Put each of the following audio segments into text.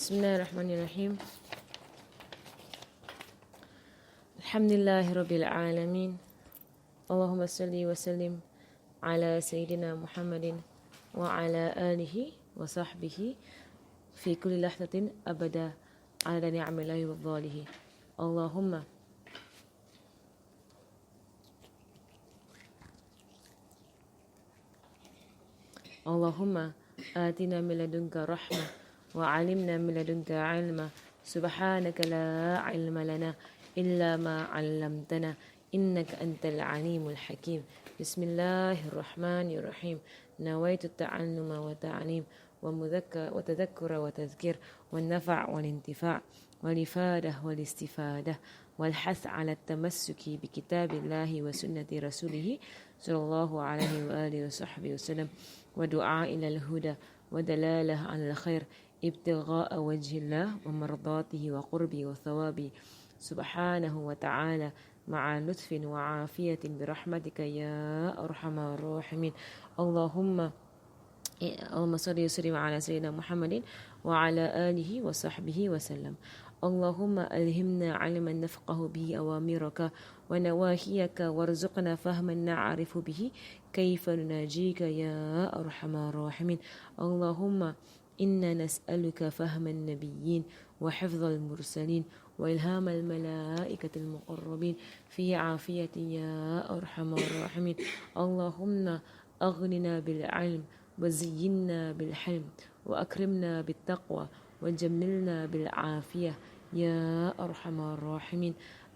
بسم الله الرحمن الرحيم. الحمد لله رب العالمين. اللهم صل وسلم على سيدنا محمد وعلى آله وصحبه في كل لحظة أبدا على نعم الله وفضله. اللهم آتنا من لدنك رحمة وعلمنا من لدنك علما. سبحانك لا علم لنا إلا ما علمتنا إنك أنت العليم الحكيم. بسم الله الرحمن الرحيم. نويت التعلم والتعليم وتذكر وتذكير والنفع والانتفاع والإفادة والاستفادة والحث على التمسك بكتاب الله وسنة رسوله صلى الله عليه وآله وصحبه وسلم ودعاء إلى الهدى ودلالة على الخير ابتغاء وجه الله ومرضاته وقربه وثوابه سبحانه وتعالى مع لطف وعافية برحمتك يا أرحم الراحمين. اللهم صل وسلم على سيدنا محمد وعلى آله وصحبه وسلم. اللهم ألهمنا علما نفقه به أوامرك ونواهيك وارزقنا فهما نعرف به كيف نناجيك يا أرحم الراحمين. اللهم إنا نسألك فهم النبيين وحفظ المرسلين وإلهام الملائكة المقربين في عافية يا أرحم الراحمين. اللهم أغننا بالعلم وزينا بالحلم وأكرمنا بالتقوى وجملنا بالعافية يا أرحم الراحمين.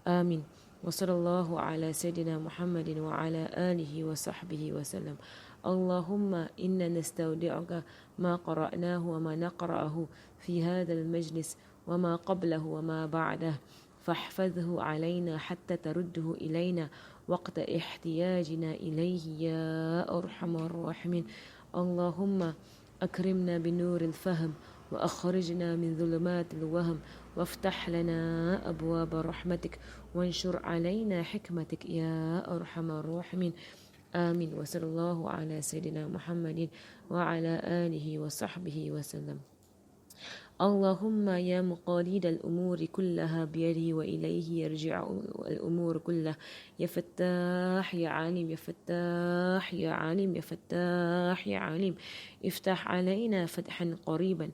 آمين. وصلى الله على سيدنا محمد وعلى آله وصحبه وسلم. اللهم إنا نستودعك ما قرأناه وما نقرأه في هذا المجلس وما قبله وما بعده فاحفظه علينا حتى ترده إلينا وقت احتياجنا إليه يا أرحم الراحمين. اللهم أكرمنا بنور الفهم وأخرجنا من ظلمات الوهم وافتح لنا أبواب رحمتك وانشر علينا حكمتك يا أرحم الراحمين. آمين. وصلى الله على سيدنا محمد وعلى آله وصحبه وسلم. اللهم يا مقاليد الأمور كلها بيدي وإليه يرجع الأمور كلها. يا فتاح يا عليم، يا فتاح يا عليم، يا فتاح يا عليم، افتح علينا فتحا قريبا.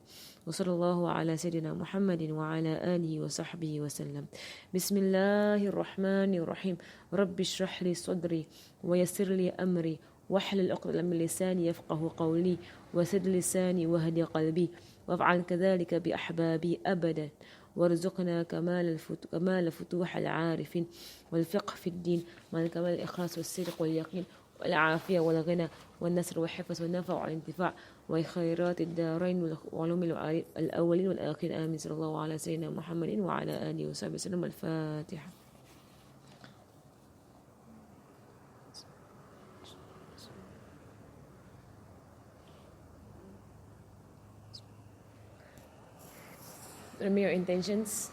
وصلى الله على سيدنا محمد وعلى آله وصحبه وسلم. بسم الله الرحمن الرحيم. رب اشرح لي صدري ويسر لي أمري واحلل عقدة من لساني يفقه قولي وسد لساني واهدي قلبي وافعل كذلك بأحبابي أبدا وارزقنا كمال فتوح العارفين والفقه في الدين مع كمال الإخلاص والصدق واليقين والعافية والغنى والنصر والحفظ والنفع والانتفاع وخيرات الدارين وعلوم الأولين والآخرين. آمين. صلى الله على سيدنا محمد وعلى آله وصحبه وسلم. الفاتحة. Remember your intentions.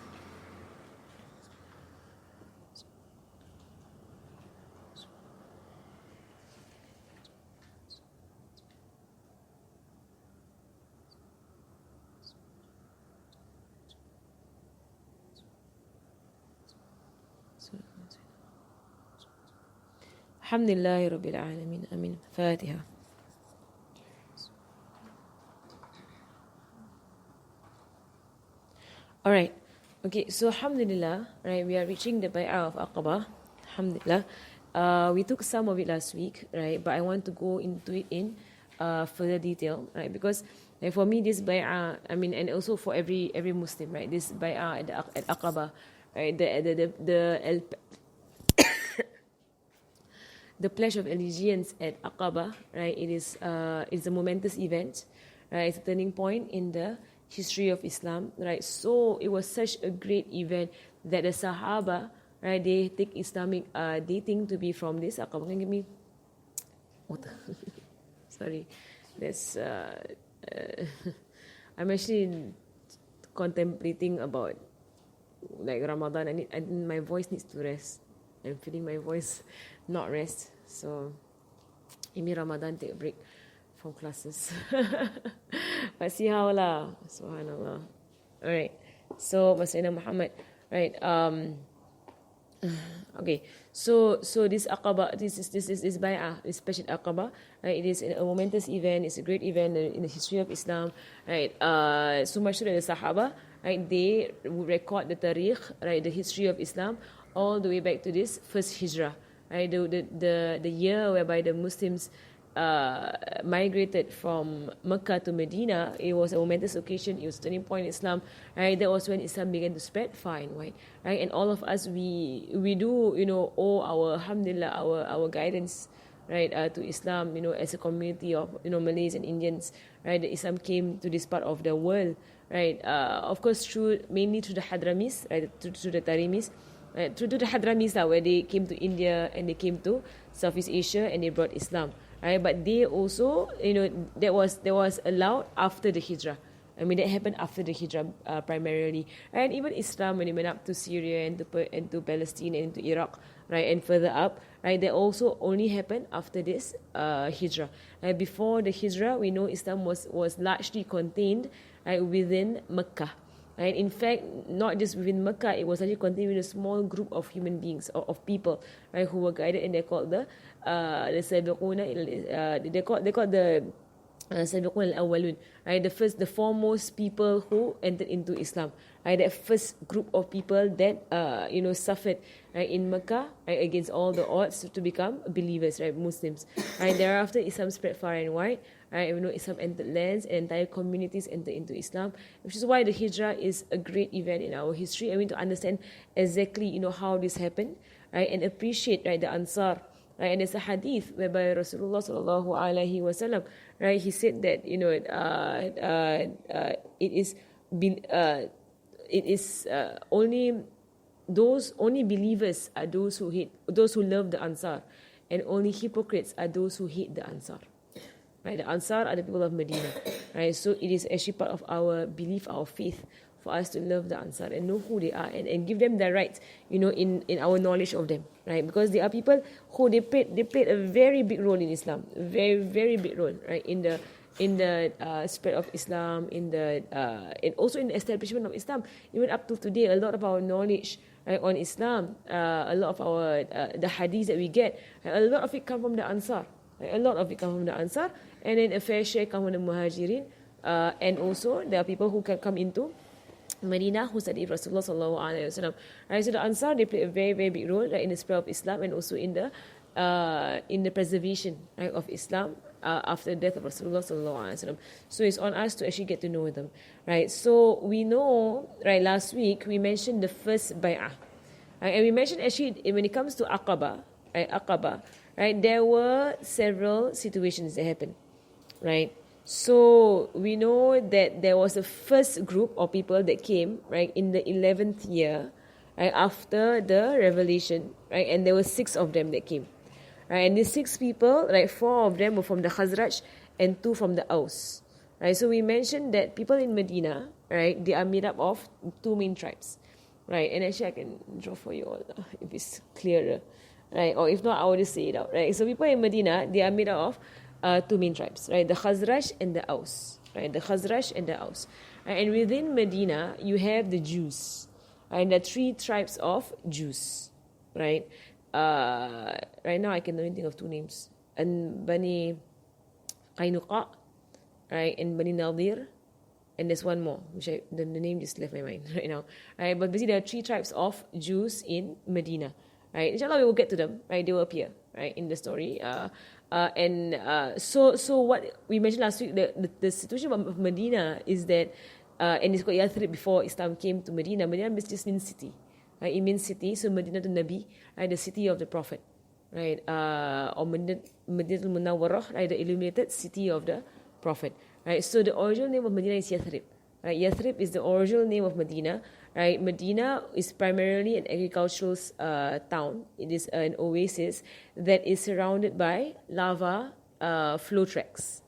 الحمد لله رب العالمين. آمين. فاتحة. Alright, okay, so Alhamdulillah, right, we are reaching the Bay'ah of Aqaba. Alhamdulillah. We took some of it last week, right, but I want to go into it in further detail, right, because like, for me this Bay'ah, I mean, and also for every Muslim, right, this Bay'ah at Aqaba, right, the pledge of allegiance at Aqaba, right, it's a momentous event, right, it's a turning point in the history of Islam, right? So it was such a great event that the Sahaba, right, they take Islamic dating to be from this. Aqaba, can you give me water? Sorry, that's I'm actually contemplating about like Ramadan. My voice needs to rest. I'm feeling my voice not rest. So maybe Ramadan take a break from classes. But see how lah. Subhanallah. All right. So Sayyidina Muhammad, right? Okay. So this Aqaba, this Bai'ah, this special Aqaba, right? It is a momentous event. It's a great event in the history of Islam, right? So much so that the Sahaba, right, they would record the tarikh, right, the history of Islam, all the way back to this first Hijrah, right? The year whereby the Muslims migrated from Mecca to Medina. It was a momentous occasion. It was a turning point in Islam. Right, that was when Islam began to spread far and wide. Right, and all of us we do owe our alhamdulillah our guidance, right, to Islam. As a community of Malays and Indians. Right, that Islam came to this part of the world. Right, of course mainly through the Hadramis, right, through the Tarimis. Right, through the Hadramis where they came to India and they came to Southeast Asia and they brought Islam. Right, but they also, that was allowed after the Hijrah. I mean, that happened after the Hijrah primarily. And even Islam, when it went up to Syria and to Palestine and to Iraq, right, and further up, right, that also only happened after this Hijrah. Before the Hijrah, we know Islam was largely contained, right, within Mecca. Right? In fact, not just within Mecca, it was actually contained with a small group of human beings, of people, right, who were guided, and they're called the Sabiquna. They called the Sabiquna al-Awwalun, right? The foremost people who entered into Islam, right? That first group of people that suffered, right, in Mecca, right, against all the odds to become believers, right, Muslims. Right? Thereafter, Islam spread far and wide. Right, Islam entered lands and entire communities entered into Islam, which is why the Hijrah is a great event in our history, and we need to understand exactly how this happened, right, and appreciate, right, the Ansar, right. And there's a hadith whereby Rasulullah sallallahu alaihi wasallam, right, he said that only believers are those who love the Ansar, and only hypocrites are those who hate the Ansar. Right, the Ansar are the people of Medina. Right, so it is actually part of our belief, our faith, for us to love the Ansar and know who they are, and give them the right, in our knowledge of them. Right, because they are people who they played a very big role in Islam, very very big role, right, in the spread of Islam, and also in the establishment of Islam. Even up to today, a lot of our knowledge, right, on Islam, a lot of our the hadiths that we get, a lot of it come from the Ansar. A lot of it come from the Ansar, and then a fair share come from the Muhajirin, and also there are people who can come into Medina who studied Rasulullah sallallahu alaihi wasallam. Right, so the Ansar, they play a very very big role, right, in the spread of Islam, and also in the preservation, right, of Islam after the death of Rasulullah sallallahu alaihi wasallam. So it's on us to actually get to know them, right? So we know, right, last week we mentioned the first Bai'ah, right, and we mentioned actually when it comes to Aqaba, right, right, there were several situations that happened, right? So we know that there was a first group of people that came, right, in the 11th year, right, after the revelation, right, and there were 6 of them that came, right, and these 6 people, right, 4 of them were from the Khazraj and 2 from the Aus, right. So we mentioned that people in Medina, right, they are made up of 2 main tribes, right, and actually I can draw for you all if it's clearer. Right, or if not, I will just say it out. Right, so people in Medina, they are made up of 2 main tribes, right? The Khazraj and the Aus, right? The Khazraj and the Aus, right? And within Medina, you have the Jews, right? The 3 tribes of Jews, right? Right now, I can only think of 2 names: and Bani Qaynuqa, right? And Bani Nadir, and there's one more, which the name just left my mind right now. Right, but basically, there are 3 tribes of Jews in Medina. Right, inshallah we will get to them. Right, they will appear, right, in the story. So what we mentioned last week, the situation of Medina is that, and it's called Yathrib before Islam came to Medina. Medina just means city, right? It means city. So Medina to Nabi, right, the city of the Prophet, right? Or Medina al-Munawwarah, right, the illuminated city of the Prophet, right? So the original name of Medina is Yathrib. Right, Yathrib is the original name of Medina. Right, Medina is primarily an agricultural town. It is an oasis that is surrounded by lava flow tracks.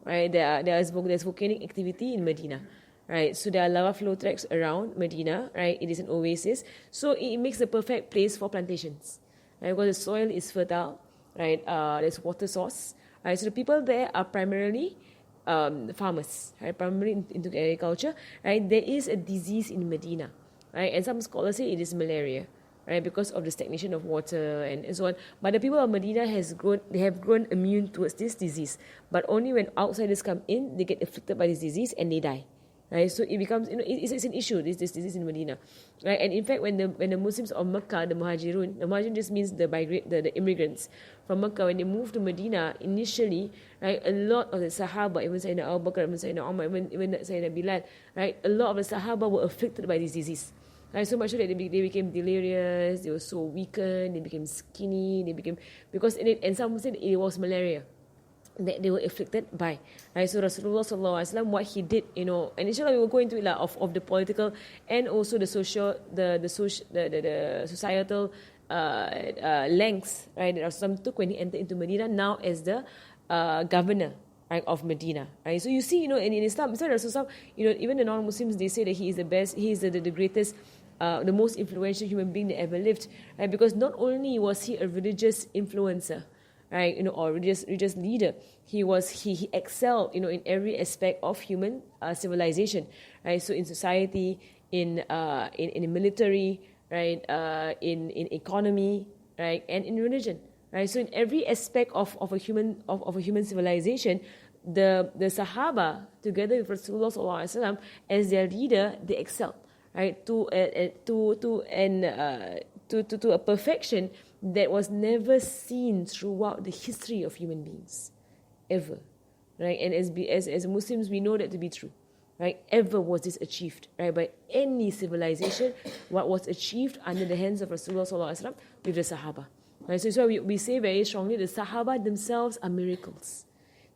Right, there's volcanic activity in Medina. Right, so there are lava flow tracks around Medina. Right, it is an oasis, so it makes the perfect place for plantations. Right, because the soil is fertile. Right, there's water source. Right, so the people there are primarily farmers, right, primarily into agriculture, right, there is a disease in Medina, right, and some scholars say it is malaria, right, because of the stagnation of water and so on. But the people of Medina they have grown immune towards this disease. But only when outsiders come in, they get afflicted by this disease and they die. Right, so it becomes, it's an issue, this disease in Medina, right? And in fact, when the Muslims of Mecca, the Muhajirun just means the immigrants from Mecca, when they moved to Medina initially, right, a lot of the Sahaba, even Sayyidina Abu Bakr, even Sayyidina Umar, even Sayyidina Bilal, right, a lot of the Sahaba were afflicted by this disease. Right, so much so that they became delirious, they were so weakened, they became skinny, and some said it was malaria that they were afflicted by. Right, so Rasulullah sallallahu alaihi wasallam, what he did, and inshallah we will go into it of the political and also the social, the societal lengths, right, that Rasulullah took when he entered into Medina now as the governor, right, of Medina. Right, so you see, in Islam, Rasulullah, even the non-Muslims, they say that he is the best, he is the greatest, the most influential human being that ever lived, right? Because not only was he a religious influencer, right, or religious leader, he excelled, in every aspect of human civilization, right? So in society, in military, right, in economy, right, and in religion, right? So in every aspect of a human civilization, the Sahaba, together with Rasulullah sallallahu alaihi wasallam as their leader, they excelled, right, to a perfection that was never seen throughout the history of human beings, ever, right? And as Muslims, we know that to be true, right? Ever was this achieved, right, by any civilization? What was achieved under the hands of Rasulullah sallallahu alaihi wasallam with the Sahaba, right? So it's why we say very strongly the Sahaba themselves are miracles.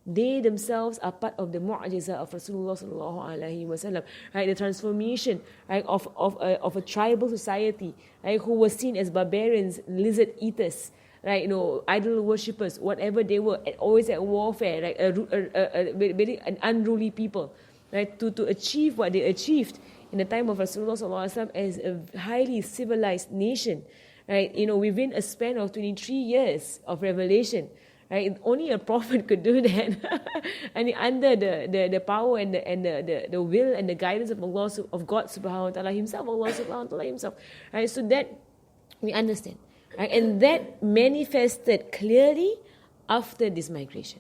They themselves are part of the mu'jiza of Rasulullah sallallahu alaihi wasallam, right? The transformation, right, of a tribal society, right, who was seen as barbarians, lizard eaters, right, idol worshippers, whatever they were, always at warfare, right, an unruly people, right, to achieve what they achieved in the time of Rasulullah sallallahu alaihi wasallam as a highly civilized nation, right, within a span of 23 years of revelation. Right, only a prophet could do that, and under the power and the will and the guidance of Allah, of God subhanahu wa ta'ala himself, Allah subhanahu wa ta'ala himself. Right, so that we understand, right, and that manifested clearly after this migration.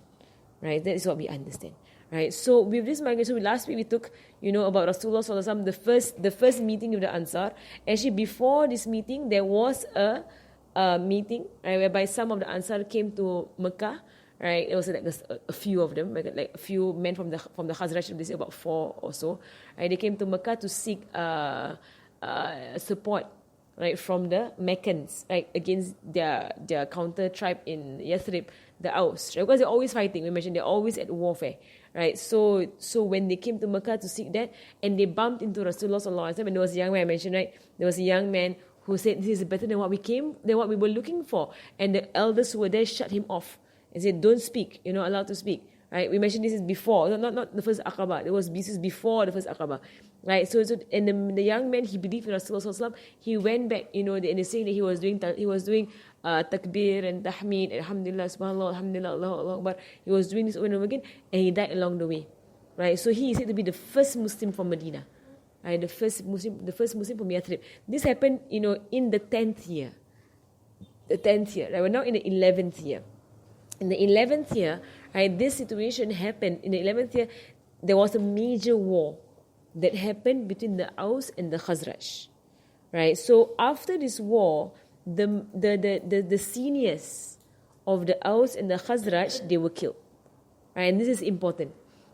Right, that is what we understand. Right, so with this migration, last week we took, about Rasulullah sallallahu alaihi wasallam, the first meeting with the Ansar. Actually, before this meeting, there was a meeting, right, whereby some of the Ansar came to Mecca, right? It was like a few of them, like a few men from the Khazraj, they say about 4 or so, right? They came to Mecca to seek support, right, from the Meccans, right, against their counter tribe in Yathrib, the Aus, right? Because they're always fighting. We mentioned they're always at warfare, right? So when they came to Mecca to seek that, and they bumped into Rasulullah sallallahu alaihi wasallam, and there was a young man I mentioned, right? There was a young man who said, this is better than what we were looking for. And the elders who were there shut him off and said, don't speak, you're not allowed to speak. Right? We mentioned this is before, not the first Aqaba. This is before the first Aqaba. Right? So and the young man, he believed in Rasulullah. He went back, and they're saying that he was doing takbir and tahmid, alhamdulillah, subhanallah, alhamdulillah, Allahu Akbar. He was doing this over and over again, and he died along the way. Right? So he is said to be the first Muslim from Medina. Right, the first Muslim from Yathrib. This happened, in the 10th year. The 10th year. Right, we're now in the 11th year. In the 11th year, right, this situation happened. In the 11th year, there was a major war that happened between the Aus and the Khazraj. Right, so after this war, the seniors of the Aus and the Khazraj, they were killed. Right, and this is important,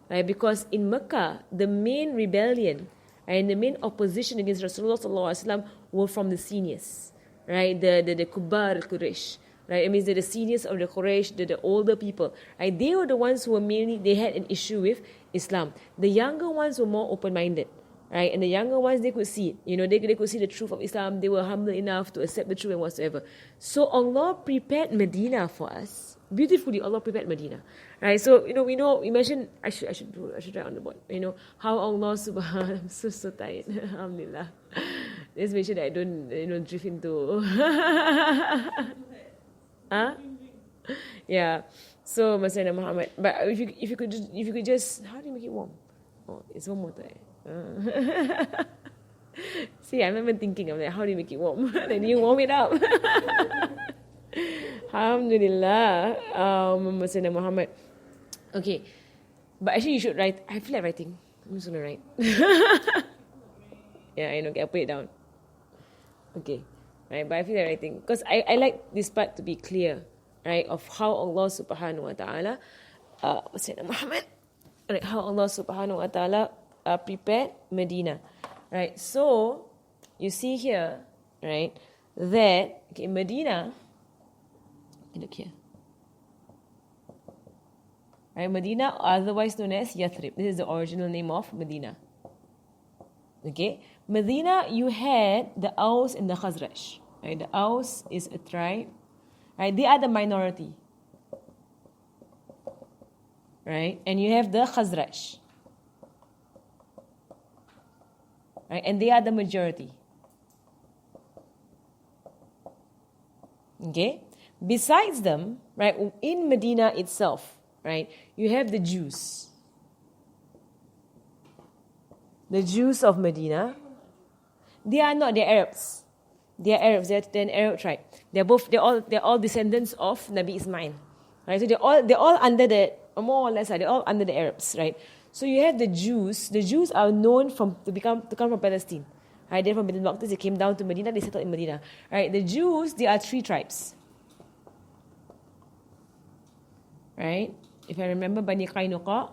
right, because in Mecca, the main rebellion and the main opposition against Rasulullah sallallahu alaihi wasallam were from the seniors, right? The Kubar al-Quraysh, right? It means that the seniors of the Quraysh, the older people, right? They were the ones who they had an issue with Islam. The younger ones were more open-minded, right? And the younger ones, they could see it, they could see the truth of Islam. They were humble enough to accept the truth and whatsoever. So Allah prepared Medina for us. Beautifully, Allah prepared Medina, right? So we know. Imagine I should try on the board. How Allah subhanahu. I'm so tired. Alhamdulillah. Let's make sure that I don't drift into. Huh? Yeah. So Masya Muhammad, but if you could just, how do you make it warm? Oh, it's warm water. See, I'm even thinking of that. How do you make it warm? Then you warm it up. Alhamdulillah, Masya Muhammad. Okay, but actually you should write. I feel like writing. I'm just gonna write. Yeah, I know. Okay, I'll put it down. Okay, right. But I feel like writing because I like this part to be clear, right? Of how Allah Subhanahu Wa Taala, Sayyidina Muhammad, right? How Allah Subhanahu Wa Taala prepared Medina, right? So you see here, right? That Medina. Look here. Right, Medina, otherwise known as Yathrib. This is the original name of Medina. Okay, Medina, you had the Aus and the Khazraj. Right, the Aus is a tribe. Right, they are the minority. Right, and you have the Khazraj. Right, and they are the majority. Okay. Besides them, right, in Medina itself, right, you have the Jews. The Jews of Medina, they are not, they're Arabs. They are Arabs, they're an Arab tribe. They're all descendants of Nabi Ismail. Right? So they're all under the, more or less, they're all under the Arabs, right? So you have the Jews. The Jews are known to come from Palestine. Right? They're from Beit al-Maqdis, they came down to Medina, they settled in Medina. Right? The Jews, there are 3 tribes. Right? If I remember, Bani Qaynuqa,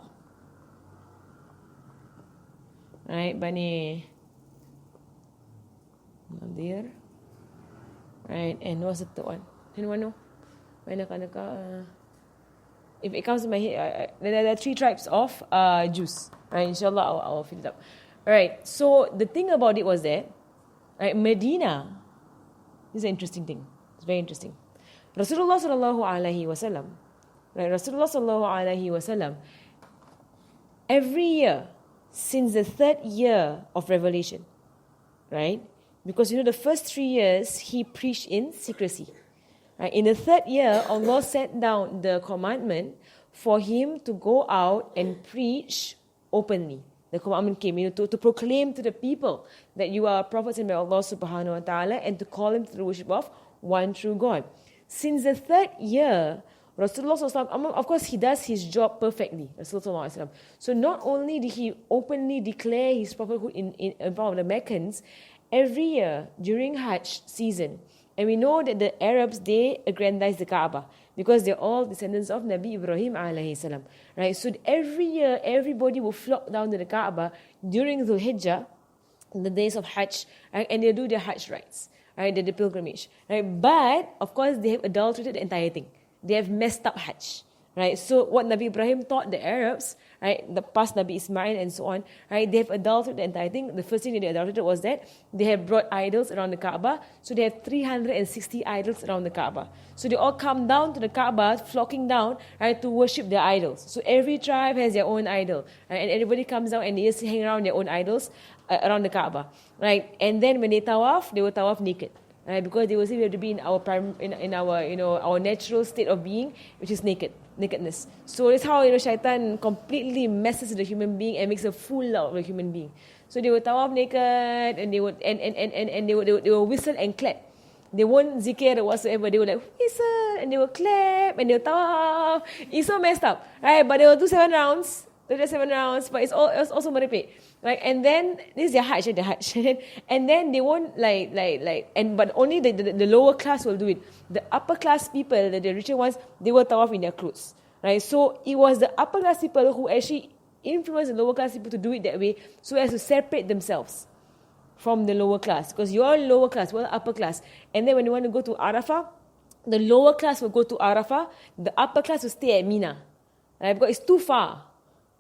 right? Bani Nadir, right? And what's the third one? Anyone know? Bani Qaynuqa. If it comes to my head, there are 3 tribes of Jews. Right? Inshallah, I'll fill it up. All right. So the thing about it was that, right? Medina. This is an interesting thing. It's very interesting. Rasulullah sallallahu alaihi wasallam. Right, Rasulullah sallallahu alaihi wasallam, every year since the 3rd year of revelation, right? Because the first 3 years he preached in secrecy. Right? In the 3rd year, Allah sent down the commandment for him to go out and preach openly. The commandment came, to proclaim to the people that you are prophets by Allah subhanahu wa ta'ala and to call them to the worship of one true God. Since the 3rd year, Rasulullah SAW, of course, he does his job perfectly. Rasulullah SAW. So not only did he openly declare his prophethood in front of the Meccans, every year during Hajj season, and we know that the Arabs, they aggrandize the Kaaba because they're all descendants of Nabi Ibrahim alayhi salam. Right? So every year, everybody will flock down to the Kaaba during Dhul Hijjah, the days of Hajj, right? And they do their Hajj rites, right? The pilgrimage. Right? But, of course, they have adulterated the entire thing. They have messed up Hajj, right? So what Nabi Ibrahim taught the Arabs, right, the past Nabi Ismail and so on, right, they have adulterated the entire thing. The first thing that they adulterated was that they have brought idols around the Kaaba. So they have 360 idols around the Kaaba. So they all come down to the Kaaba, flocking down, right, to worship their idols. So every tribe has their own idol, right, and everybody comes down and they just hang around their own idols around the Kaaba, right? And then when they will tawaf naked. Right, because they will say we have to be in our our natural state of being, which is nakedness. So that's how shaitan completely messes with the human being and makes a fool out of the human being. So they will tawaf naked and they would and they will whistle and clap. They won't zikir or whatsoever. They will whistle and they will clap and they will tawaf. It's so messed up, right? But they will do 7 rounds. But it's also merepek. Right, and then this is their Hajj, and then they won't but only the lower class will do it. The upper class people, the richer ones, they will tawaf in their clothes. Right, so it was the upper class people who actually influenced the lower class people to do it that way, so as to separate themselves from the lower class. Because you're lower class, we're upper class, and then when you want to go to Arafah, the lower class will go to Arafah, the upper class will stay at Mina. Right, because it's too far.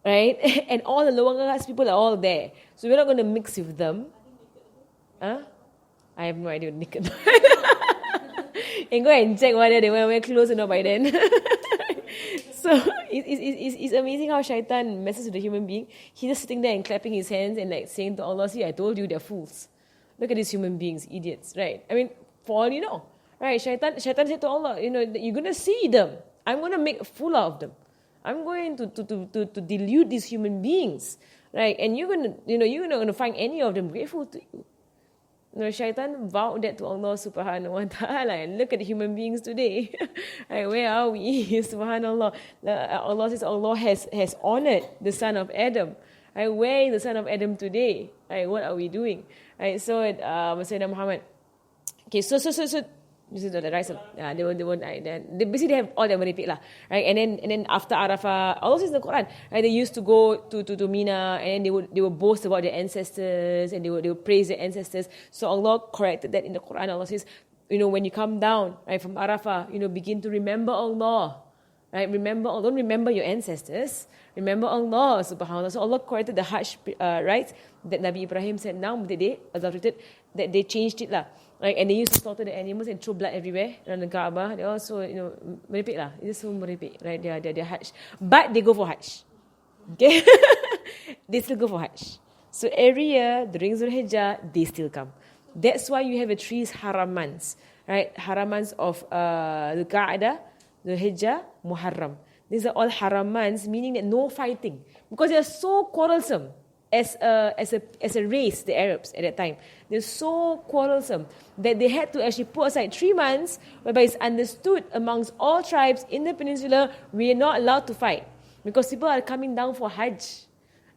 Right? And all the lower class people are all there. So we're not going to mix with them. Huh? I have no idea what naked. And go and check whether they wear clothes or not by then. So it's amazing how shaitan messes with the human being. He's just sitting there and clapping his hands and saying to Allah, see, I told you they're fools. Look at these human beings, idiots. Right? I mean, for all you know. Right? Shaitan said to Allah, you're going to see them. I'm going to make a fool out of them. I'm going to delude these human beings, right? And you're not going to find any of them grateful to you. Shaitan vowed that to Allah subhanahu wa ta'ala, and look at the human beings today. Right, where are we? Subhanallah. Allah says Allah has honored the son of Adam. Right, where is the son of Adam today? Right, what are we doing? Right, so Sayyidina Muhammad. Okay, so this is the right side. They basically have all their merepek lah, right? And then after Arafah, all this is the Quran, right? They used to go to Mina, and they would boast about their ancestors, and they would praise their ancestors. So Allah corrected that in the Quran. Allah says, when you come down, right, from Arafah, begin to remember Allah, right? Don't remember your ancestors. Remember Allah, subhanAllah. So Allah corrected the Hajj rites that Nabi Ibrahim said now that they adopted, that they changed it lah. Right, and they used to slaughter the animals and throw blood everywhere around the Kaaba. They also, merepek lah. It's so merepek, right? They Hajj. But they go for Hajj. Okay? They still go for Hajj. So every year, during Dhul Hijjah, they still come. That's why you have the 3 haramans, right? Haramans of the Qa'dah, the Hijjah, Muharram. These are all haramans, meaning that no fighting. Because they are so quarrelsome. As a race, the Arabs at that time, they're so quarrelsome that they had to actually put aside 3 months, whereby it's understood amongst all tribes in the peninsula, we are not allowed to fight because people are coming down for Hajj.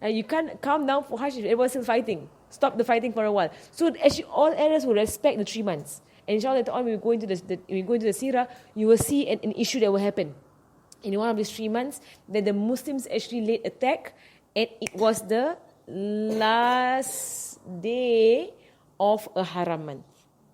You can't come down for Hajj if everyone's still fighting. Stop the fighting for a while. So actually, all Arabs will respect the 3 months. And inshallah, later on, when we go into the Sirah, you will see an issue that will happen in one of these 3 months that the Muslims actually laid attack, and it was the last day of a haram month,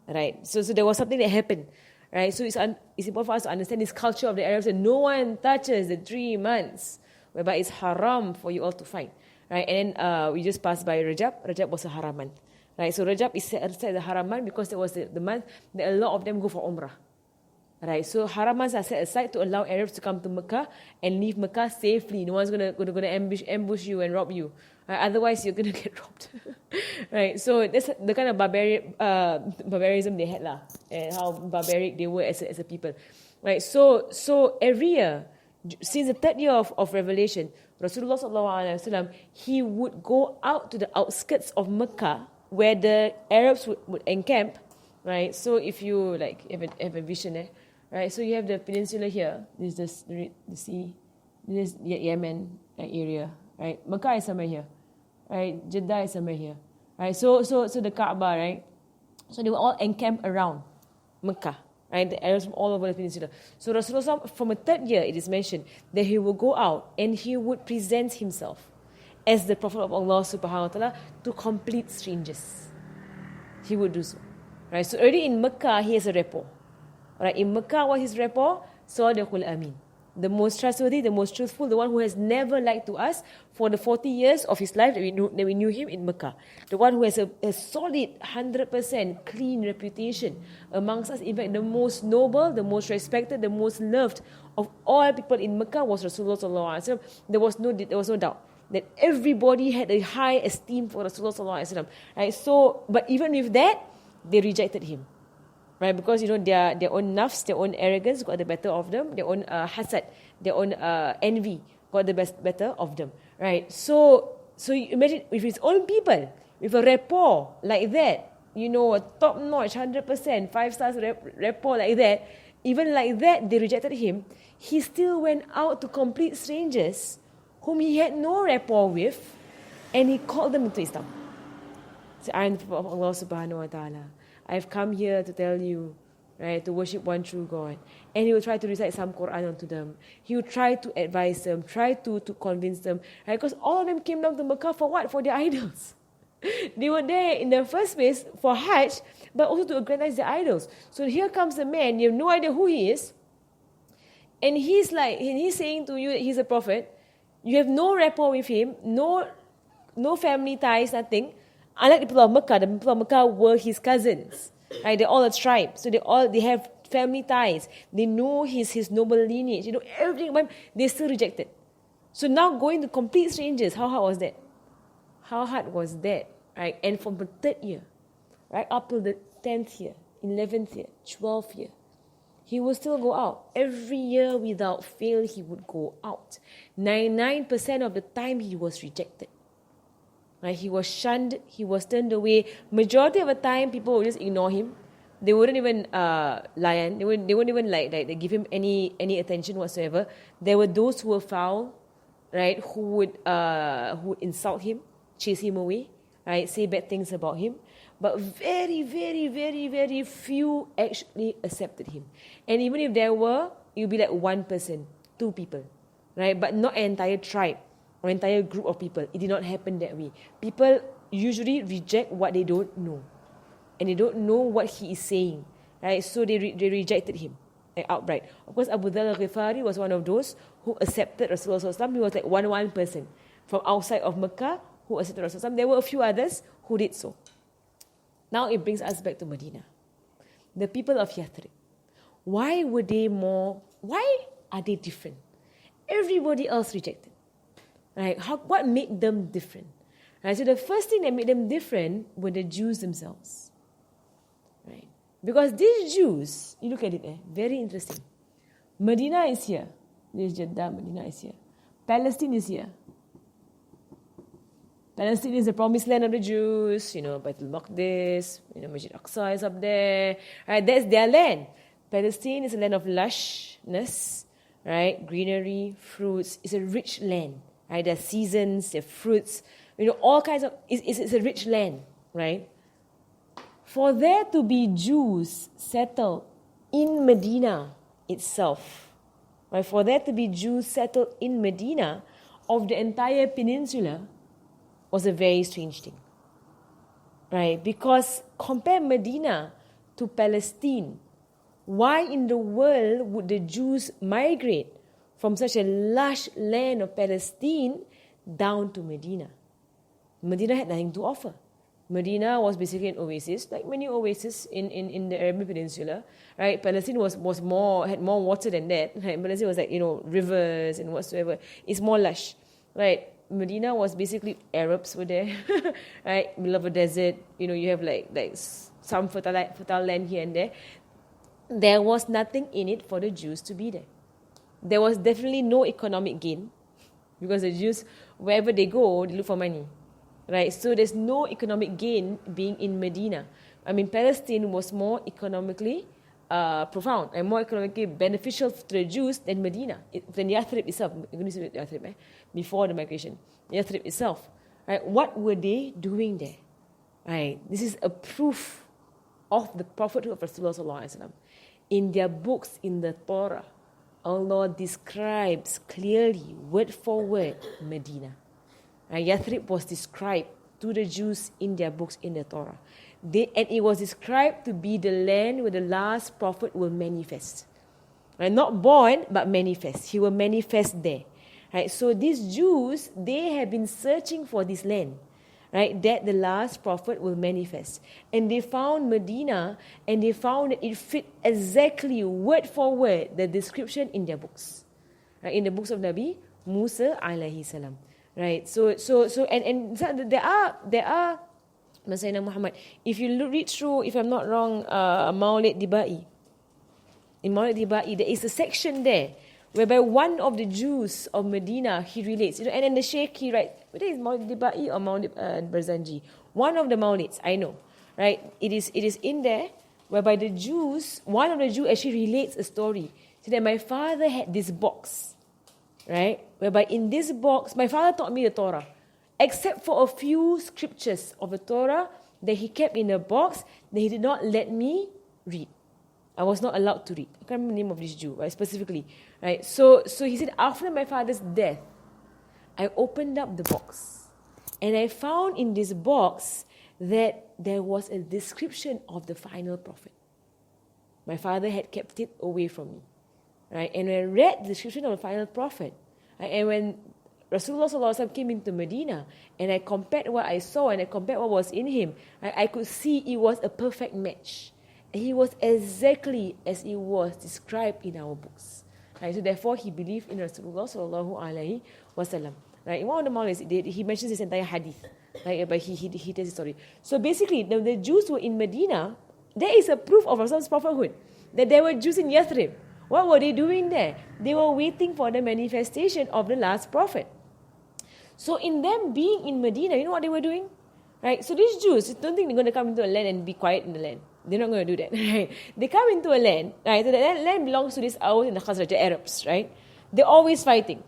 right? So there was something that happened, right? So it's important for us to understand this culture of the Arabs, that no one touches the 3 months, whereby it's haram for you all to fight, right? And then we just passed by Rajab. Rajab was a haram month, right? So Rajab is set aside the haram month because that was the month that a lot of them go for Umrah. Right, so haram months are set aside to allow Arabs to come to Mecca and leave Mecca safely. No one's gonna ambush you and rob you. Otherwise, you're gonna get robbed. Right, so that's the kind of barbarism they had lah, and how barbaric they were as a people. Right, so every year, since the 3rd year of Revelation, Rasulullah sallallahu alaihi wasallam, he would go out to the outskirts of Mecca where the Arabs would encamp. Right, so if you have a vision, right, so you have the peninsula here. This is the sea. This is Yemen area. Right, Mecca is somewhere here. Right, Jeddah is somewhere here. Right, so the Kaaba, right. So they were all encamped around Mecca. Right, the Arabs from all over the peninsula. So Rasulullah, from a 3rd year, it is mentioned that he will go out and he would present himself as the Prophet of Allah subhanahu wa ta'ala to complete strangers. He would do so. Right, so already in Mecca, he has a rapport. Right, in Mecca, what is his rapport? Sadiqul Amin. The most trustworthy, the most truthful, the one who has never lied to us for the 40 years of his life that we knew him in Mecca. The one who has a solid 100% clean reputation amongst us. In fact, the most noble, the most respected, the most loved of all people in Mecca was Rasulullah sallallahu alaihi wasallam. There was no doubt that everybody had a high esteem for Rasulullah sallallahu alaihi wasallam. Right, so but even with that, they rejected him, right? Because their own nafs, their own arrogance got the better of them, their own hasad, their own envy got the better of them, right? So you imagine with his own people, with a rapport like that, a top notch, 100%, 5 stars rapport like that, even like that, they rejected him. He still went out to complete strangers whom he had no rapport with, and he called them into Islam. So I am the Prophet of Allah subhanahu wa ta'ala. I've come here to tell you, right, to worship one true God. And he will try to recite some Quran onto them. He will try to advise them, try to convince them, right? Because all of them came down to Mecca for what? For their idols. They were there in the first place for Hajj, but also to aggrandize their idols. So here comes the man, you have no idea who he is, and he's saying to you that he's a prophet. You have no rapport with him, no family ties, nothing. Unlike the people of Mecca were his cousins. Right? They're all a tribe. So they have family ties. They know his noble lineage. Everything about him. They still rejected. So now going to complete strangers, how hard was that? How hard was that? Right? And from the 3rd year, right, up to the 10th year, 11th year, 12th year, he would still go out. Every year without fail, he would go out. 99% of the time, he was rejected. Right? He was shunned, he was turned away. Majority of the time, people would just ignore him. They wouldn't even lion. They wouldn't even like they give him any attention whatsoever. There were those who were foul, right? Who would insult him, chase him away, right? Say bad things about him. But very, very, very, very few actually accepted him. And even if there were, it would be like one person, two people, right? But not an entire tribe or entire group of people. It did not happen that way. People usually reject what they don't know. And they don't know what he is saying, right? So they rejected him outright. Of course, Abu Dhal al-Ghifari was one of those who accepted Rasulullah SAW. He was like one person from outside of Mecca who accepted Rasulullah. There were a few others who did so. Now it brings us back to Medina. The people of Yathrib. Why are they different? Everybody else rejected. Right? What made them different? Right? So the first thing that made them different were the Jews themselves. Right? Because these Jews, you look at it, very interesting. Medina is here. This is Jeddah, Medina is here. Palestine is here. Palestine is the promised land of the Jews, Baitul Maqdis, Masjid Aqsa is up there. Right? That's their land. Palestine is a land of lushness, right? Greenery, fruits. It's a rich land. Right? There are seasons, there are fruits, all kinds of, it's a rich land, right? For there to be Jews settled in Medina itself, right? For there to be Jews settled in Medina of the entire peninsula was a very strange thing, right? Because compare Medina to Palestine. Why in the world would the Jews migrate from such a lush land of Palestine down to Medina? Medina had nothing to offer. Medina was basically an oasis, like many oases in the Arabian Peninsula, right? Palestine had more water than that. Right? Palestine was like, rivers and whatsoever. It's more lush, right? Medina was basically Arabs were there, right? Middle of a desert. You have like some fertile land here and there. There was nothing in it for the Jews to be there. There was definitely no economic gain because the Jews, wherever they go, they look for money. Right, so there's no economic gain being in Medina. I mean, Palestine was more economically profound and more economically beneficial to the Jews than Medina, than Yathrib itself. Before the migration, Yathrib itself. Right, what were they doing there? Right, this is a proof of the prophethood of Rasulullah Sallallahu Alaihi Wasallam. In their books, in the Torah, Allah describes clearly, word for word, Medina. Yathrib was described to the Jews in their books in the Torah. And it was described to be the land where the last prophet will manifest. Right? Not born, but manifest. He will manifest there. Right? So these Jews, they have been searching for this land, right? That the last prophet will manifest. And they found Medina, and they found that it fit exactly, word for word, the description in their books. Right? In the books of Nabi Musa alayhi salam. Right, so there are Sayyidina Muhammad. If you read through, if I'm not wrong, Maulid Dibai. In Maulid Dibai, there is a section there whereby one of the Jews of Medina, he relates. And then the Sheikh, he writes, whether it's Maulid Dibai or Maulid Barzanji, one of the Maulids, I know, right? It is in there whereby the Jews, one of the Jews actually relates a story. So that my father had this box, right? Whereby in this box, my father taught me the Torah, except for a few scriptures of the Torah that he kept in a box that he did not let me read. I was not allowed to read. I can't remember the name of this Jew, right, specifically. Right? So he said, after my father's death, I opened up the box. And I found in this box that there was a description of the final prophet. My father had kept it away from me. Right? And when I read the description of the final prophet, right, and when Rasulullah SAW came into Medina, and I compared what I saw and I compared what was in him, I could see it was a perfect match. And he was exactly as it was described in our books. Right? So therefore, he believed in Rasulullah SAW. Right? In one of the Maulids, he mentions this entire hadith. Right? But he tells the story. So basically, the Jews were in Medina. There is a proof of Rasul's prophethood. that there were Jews in Yathrib. What were they doing there? They were waiting for the manifestation of the last prophet. So in them being in Medina, you know what they were doing? Right? So these Jews, don't think they're going to come into a land and be quiet in the land. They're not going to do that. Right? They come into a land, right? So that land belongs to these Aus and the Khazraj, the Arabs, right? They're always fighting.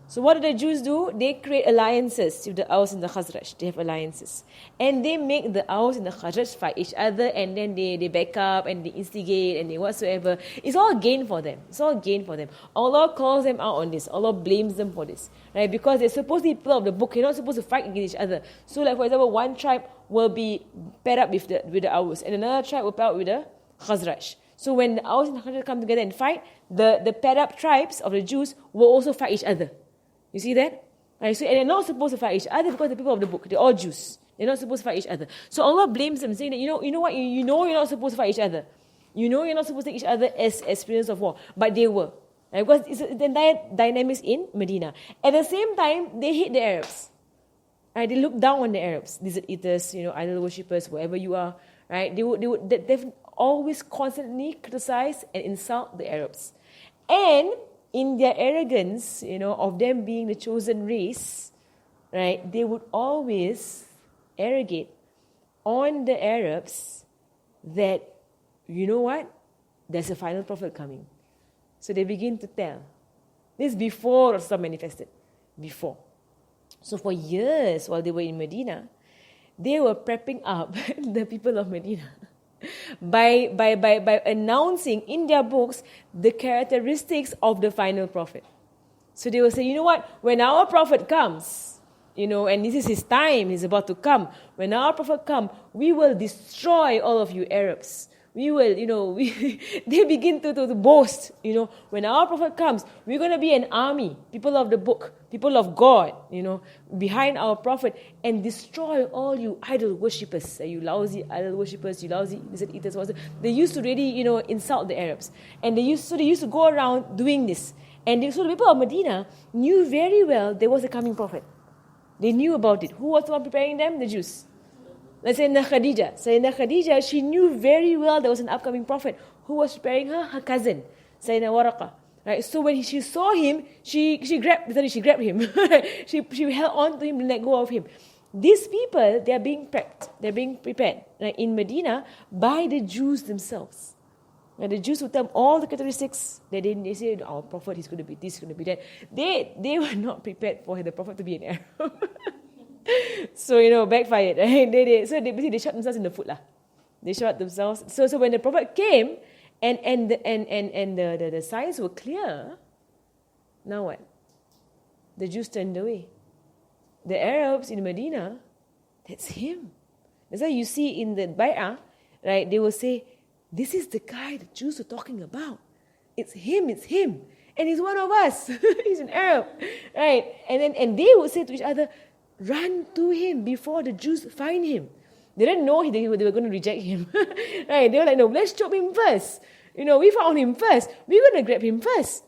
So what do the Jews do? They create alliances with the Aus and the Khazraj. They have alliances. And they make the Aus and the Khazraj fight each other, and then they back up and they instigate and they whatsoever. It's all gain for them. It's all gain for them. Allah calls them out on this. Allah blames them for this. Right? Because they're supposed to be people of the book. You're not supposed to fight against each other. So like for example, one tribe will be paired up with the Aus, and another tribe will pair up with the Khazraj. So when the Aus and the Khazraj come together and fight, the paired up tribes of the Jews will also fight each other. You see that? Right, so, and they're not supposed to fight each other because they're people of the book. They're all Jews. They're not supposed to fight each other. So Allah blames them, saying that, you know what? You know you're not supposed to fight each other. You know you're not supposed to take each other as experience of war. But they were. Right? Because it's the entire dynamics in Medina. At the same time, they hate the Arabs. Right? They look down on the Arabs. Desert eaters, idol worshippers, wherever you are. Right? They've always constantly criticize and insult the Arabs. And in their arrogance, of them being the chosen race, right, they would always arrogate on the Arabs that, you know what, there's a final prophet coming. So they begin to tell. This is before Rasulullah manifested. Before. So for years while they were in Medina, they were prepping up the people of Medina by announcing in their books the characteristics of the final prophet. So they will say, you know what, when our prophet comes, and this is his time, he's about to come. When our prophet comes, we will destroy all of you Arabs. We will, they begin to boast, when our prophet comes, we're going to be an army, people of the book, people of God, behind our prophet, and destroy all you idol worshippers, you lousy idol worshippers, you lousy desert eaters. They used to really, insult the Arabs. And they used to go around doing this. And so the people of Medina knew very well there was a coming prophet. They knew about it. Who was the one preparing them? The Jews. Let's say Sayyidina Khadija, she knew very well there was an upcoming prophet. Who was preparing her? Her cousin, Sayyidina Waraqah. Right? So when she saw him, she grabbed him. she held on to him and let go of him. These people, they are being prepped. They're being prepared, right, in Medina by the Jews themselves. And the Jews would tell them all the characteristics. They say, our prophet, he's going to be this, he's going to be that. They were not prepared for the prophet to be an Arab. So, backfired. Right? So they shot themselves in the foot. They shot themselves. So when the prophet came and the signs were clear, now what? The Jews turned away. The Arabs in Medina, that's him. That's why you see in the Bai'ah, right, they will say, this is the guy the Jews are talking about. It's him. And he's one of us. He's an Arab. Right? And they would say to each other, run to him before the Jews find him. They didn't know they were going to reject him. Right? They were like, no, let's chop him first. We found him first. We're going to grab him first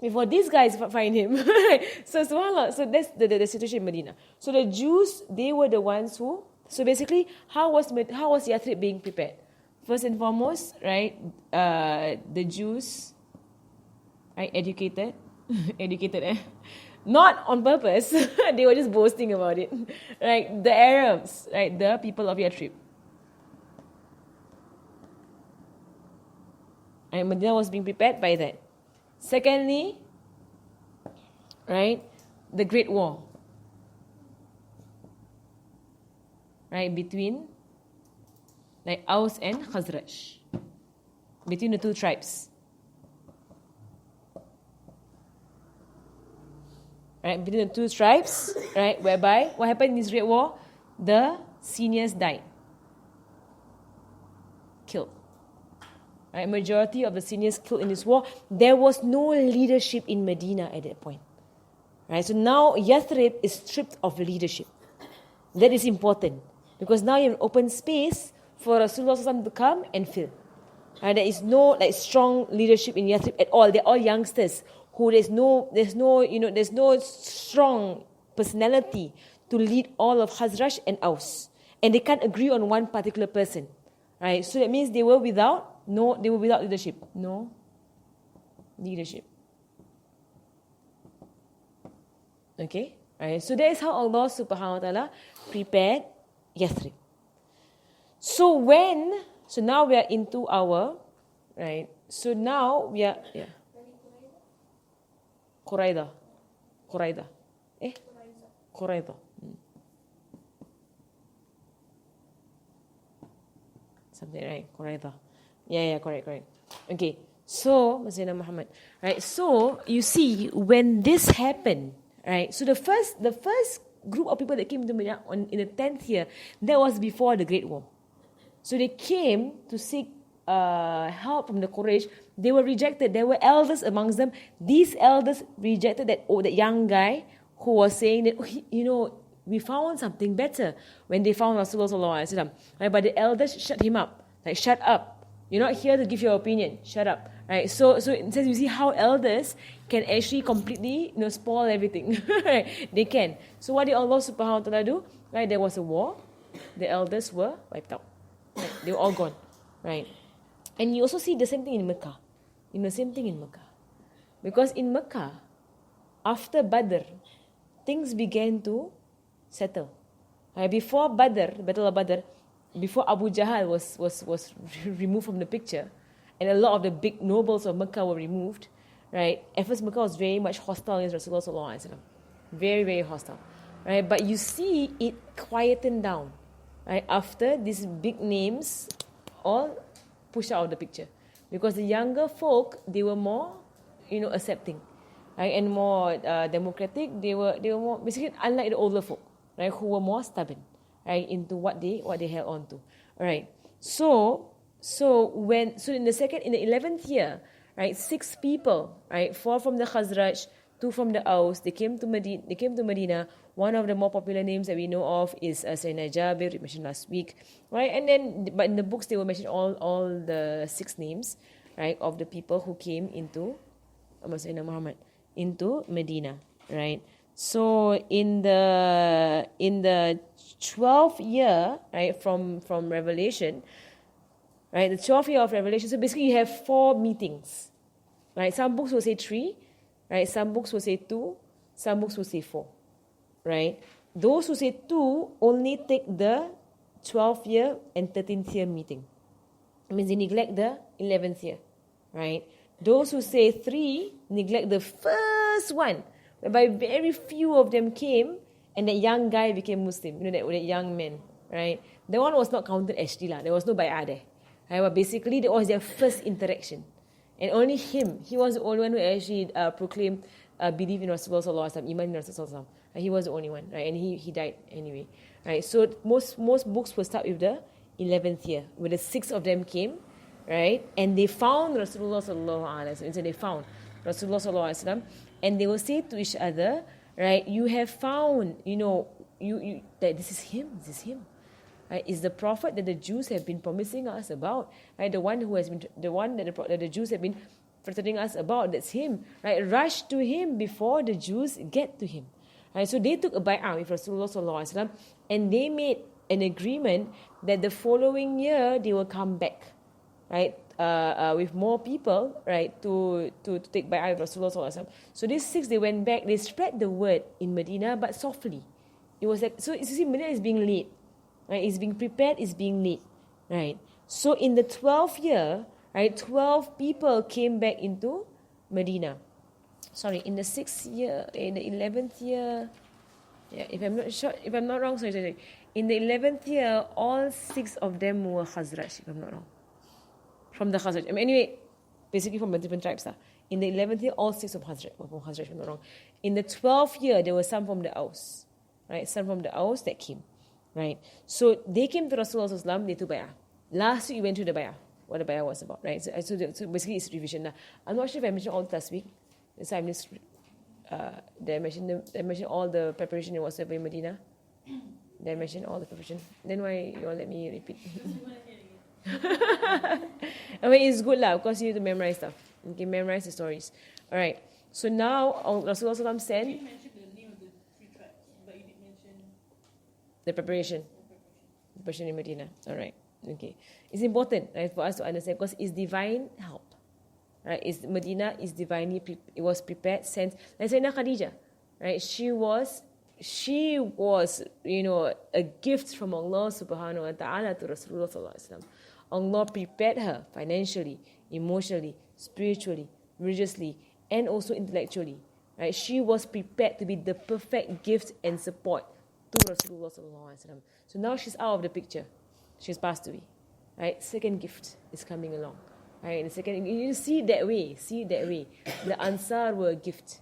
before these guys find him. So that's the situation in Medina. So the Jews, they were the ones who... So basically, how was Yathrib being prepared? First and foremost, right, the Jews, right, educated, not on purpose. They were just boasting about it. Right? The Arabs, right? The people of Yathrib. And Medina was being prepared by that. Secondly, right? The Great War. Right? Between like Aus and Khazraj. Between the two tribes. Right, between the two tribes, right, whereby what happened in this Great War? The seniors died. Killed. Right, majority of the seniors killed in this war. There was no leadership in Medina at that point. Right, so now Yathrib is stripped of leadership. That is important. Because now you have an open space for Rasulullah to come and fill. Right, there is no strong leadership in Yathrib at all. They're all youngsters. Who there's no strong personality to lead all of Khazraj and Aus. And they can't agree on one particular person. Right? So that means they were without No, they were without leadership. No leadership. Okay? Right. So that is how Allah subhanahu wa ta'ala prepared Yathrib. So now we are into our, right? So now we are, Quraidah. Quraidah. Something, right? Quraidah. Yeah, correct. Okay. So, Sayyidina Muhammad. Right. So, you see, when this happened, right? So the first group of people that came to Medina in the 10th year, that was before the Great War. So they came to seek help from the Quraysh. They were rejected. There were elders amongst them. These elders rejected that young guy who was saying that, we found something better when they found Rasulullah sallallahu alaihi wasallam. Right? But the elders shut him up. Like, shut up. You're not here to give your opinion. Shut up. Right? So it says, you see how elders can actually completely spoil everything. Right? They can. So what did Allah subhanahu wa ta'ala do? Right? There was a war. The elders were wiped out. Right? They were all gone. Right? And you also see the same thing in Mecca. Because in Mecca, after Badr, things began to settle. Right? Before Badr, the Battle of Badr, before Abu Jahl was removed from the picture, and a lot of the big nobles of Mecca were removed, right? At first, Mecca was very much hostile against Rasulullah sallallahu alaihi wasallam, very, very hostile, right? But you see it quietened down, right? After these big names all pushed out of the picture, because the younger folk, they were more, accepting, right? And more democratic. They were more basically unlike the older folk, right? Who were more stubborn, right? Into what they held on to, all right? So in the 11th year, right, 6 people, right, 4 from the Khazraj, 2 from the Aus, they came to Medina. One of the more popular names that we know of is Sayyidina Jabir, we mentioned last week, right? And then, but in the books they will mention all the 6 names, right, of the people who came into Sayyidina Muhammad into Medina, right? So in the 12th year, right, from Revelation. Right, the 12th year of Revelation. So basically, you have 4 meetings. Right, some books will say 3. Right, some books will say 2. Some books will say 4. Right, those who say 2 only take the 12th year and 13th year meeting. It means they neglect the 11th year. Right, those who say 3 neglect the first one, whereby very few of them came, and that young guy became Muslim. That young man. Right, that one was not counted actually lah. There was no bay'ah there. But basically, that was their first interaction. And only him, he was the only one who actually proclaimed belief in Rasulullah sallallahu alaihi wasallam, iman in Rasulullah sallallahu alaihi wasallam. He was the only one, right? And he died anyway. Right? So most books will start with the 11th year, where the 6 of them came, right? And they found Rasulullah sallallahu alaihi wasallam. So they found Rasulullah sallallahu alaihi wasallam, and they will say to each other, right? You have found, you that this is him. Right, is the prophet that the Jews have been promising us about, right? The one that the Jews have been threatening us about. That's him, right? Rush to him before the Jews get to him, right? So they took a bay'ah with Rasulullah sallallahu alaihi wasallam, and they made an agreement that the following year they will come back, right? With more people, right? To take bay'ah with Rasulullah sallallahu alaihi wasallam. So these 6, they went back. They spread the word in Medina, but softly. It was like, so you see, Medina is being led. Right, it's being prepared, it's being led. Right. So in the 12th year, right, 12 people came back into Medina. Sorry, in the 6th year, in the 11th year, if I'm not wrong, sorry. In the 11th year, all 6 of them were Khazraj, if I'm not wrong. From the Khazraj. Anyway, basically from the different tribes. In the 11th year, all 6 of Khazraj were from Khazraj, if I'm not wrong. In the 12th year, there were some from the Aus. Right, some from the Aus that came. Right, so they came to Rasulullah sallallahu alaihi wasallam, they took bay'ah. Last week we went through the bay'ah, what the bay'ah was about, right? So basically it's revision. Now, I'm not sure if I mentioned all last week. So I missed. Did I mention all the preparation in whatsoever in Medina? Did I mention all the preparation? Then why you all let me repeat? It's good lah, because you need to memorize stuff. Okay, memorize the stories. All right. So now Rasulullah sallallahu alaihi wasallam said. The preparation in Medina. All right. Okay, it's important, right, for us to understand because it's divine help, right? It's Medina is divinely it was prepared, sent. Like Sayyidina Khadija, right? She was a gift from Allah subhanahu wa ta'ala to Rasulullah sallallahu alaihi wasallam. Allah prepared her financially, emotionally, spiritually, religiously, and also intellectually. Right? She was prepared to be the perfect gift and support to Rasulullah sallallahu alaihi wasallam. So now she's out of the picture. She's passed away. Right? Second gift is coming along. Right? And the second, you see it that way. The Ansar were a gift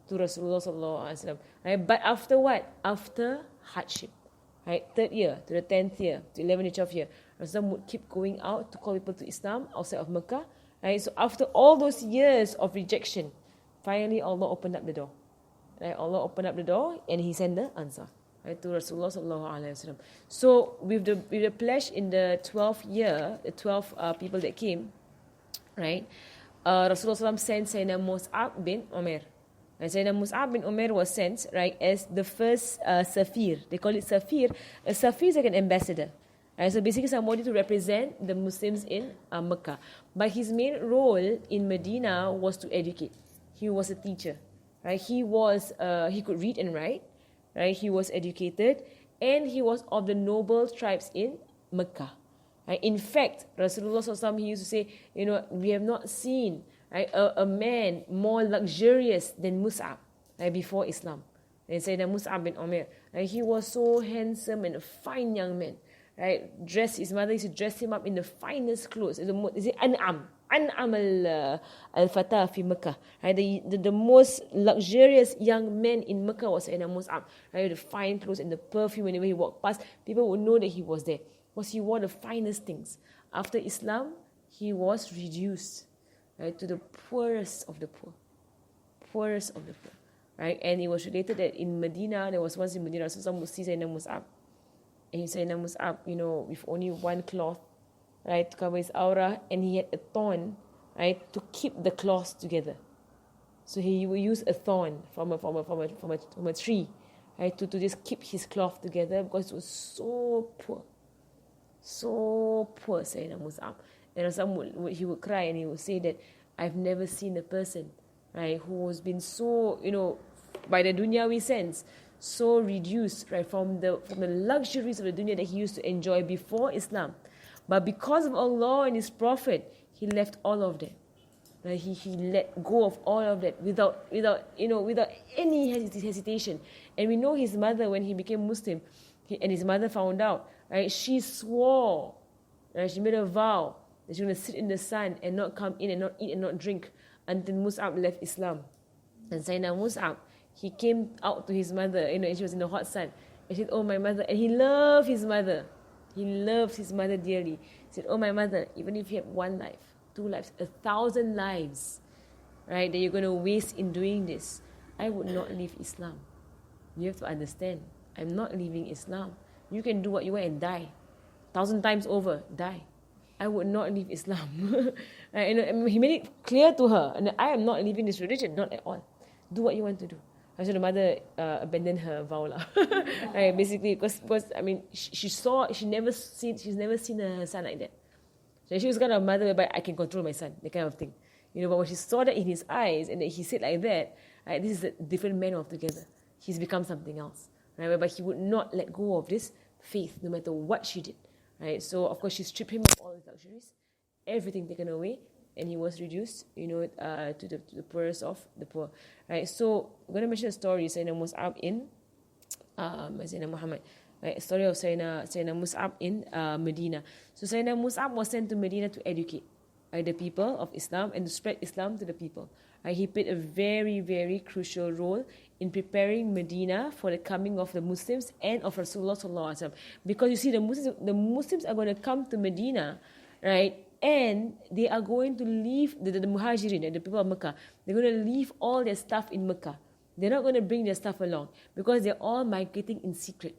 to Rasulullah sallallahu alaihi wasallam. Right? But after what? After hardship. Right? 3rd year to the 10th year to 11th to 12th year, Rasulullah would keep going out to call people to Islam outside of Mecca. Right? So after all those years of rejection, finally Allah opened up the door. Right? Allah opened up the door and He sent the Ansar, right, to Rasulullah sallallahu alaihi wasallam. So with the pledge in the 12th year, the 12 people that came, right? Rasulullah sent Sayyidina Mus'ab bin Umair. And Sayyidina Mus'ab bin Umair was sent, right, as the first Safir. They call it Safir. A Safir is like an ambassador. Right? So basically somebody to represent the Muslims in Mecca. But his main role in Medina was to educate. He was a teacher. Right? He could read and write. Right? He was educated. And he was of the noble tribes in Mecca. Right? In fact, Rasulullah SAW, he used to say, we have not seen, right, a man more luxurious than Mus'ab, right, before Islam. And Sayyidina Mus'ab bin Umair, right, he was so handsome and a fine young man. Right, his mother used to dress him up in the finest clothes. Is it An'am al-Fatah fi Mecca. Right, the most luxurious young man in Mecca was Sayyidina Mus'ab. Right, the fine clothes and the perfume. Whenever he walked past, people would know that he was there. Because he wore the finest things. After Islam, he was reduced, right, to the poorest of the poor. Poorest of the poor. Right, and it was related that in Medina, there was once in Medina, someone would see Sayyidina Mus'ab. And he said, Mus'ab, with only one cloth, right, to cover his aura, and he had a thorn, right, to keep the cloth together. So he would use a thorn from a tree, right, to just keep his cloth together because it was so poor. So poor, Sayyidina Mus'ab. And he would cry and he would say that, I've never seen a person, right, who has been so, by the dunyawi sense, so reduced, right, from the luxuries of the dunya that he used to enjoy before Islam. But because of Allah and His Prophet, he left all of that. Right? He let go of all of that without any hesitation. And we know his mother, when he became Muslim, and his mother found out, right, she swore, right, she made a vow that she's going to sit in the sun and not come in and not eat and not drink until Mus'ab left Islam. And Sayyidina Mus'ab, he came out to his mother, and she was in the hot sun. And he said, oh, my mother. And he loved his mother. He loved his mother dearly. He said, oh, my mother, even if you have 1 life, 2 lives, 1,000 lives, right, that you're going to waste in doing this, I would not leave Islam. You have to understand, I'm not leaving Islam. You can do what you want and die. 1,000 times over, die. I would not leave Islam. Right? And he made it clear to her, and I am not leaving this religion, not at all. Do what you want to do. So the mother abandoned her vow, right? Basically, because she's never seen her son like that. So she was kind of a mother whereby I can control my son, that kind of thing, But when she saw that in his eyes and that he said like that, right, this is a different man altogether. He's become something else, right? Whereby he would not let go of this faith, no matter what she did, right? So of course she stripped him of all his luxuries, everything taken away. And he was reduced, to the poorest of the poor, right? So I'm going to mention a story, Sayyidina Mus'ab in Sayyidina Muhammad, right? A story of Sayyidina Mus'ab in Medina. So Sayyidina Mus'ab was sent to Medina to educate, right, the people of Islam and to spread Islam to the people. Right? He played a very, very crucial role in preparing Medina for the coming of the Muslims and of Rasulullah sallallahu alaihi wasallam. Because you see, the Muslims are going to come to Medina, right? And they are going to leave the Muhajirin, the people of Mecca. They're going to leave all their stuff in Mecca. They're not going to bring their stuff along because they're all migrating in secret.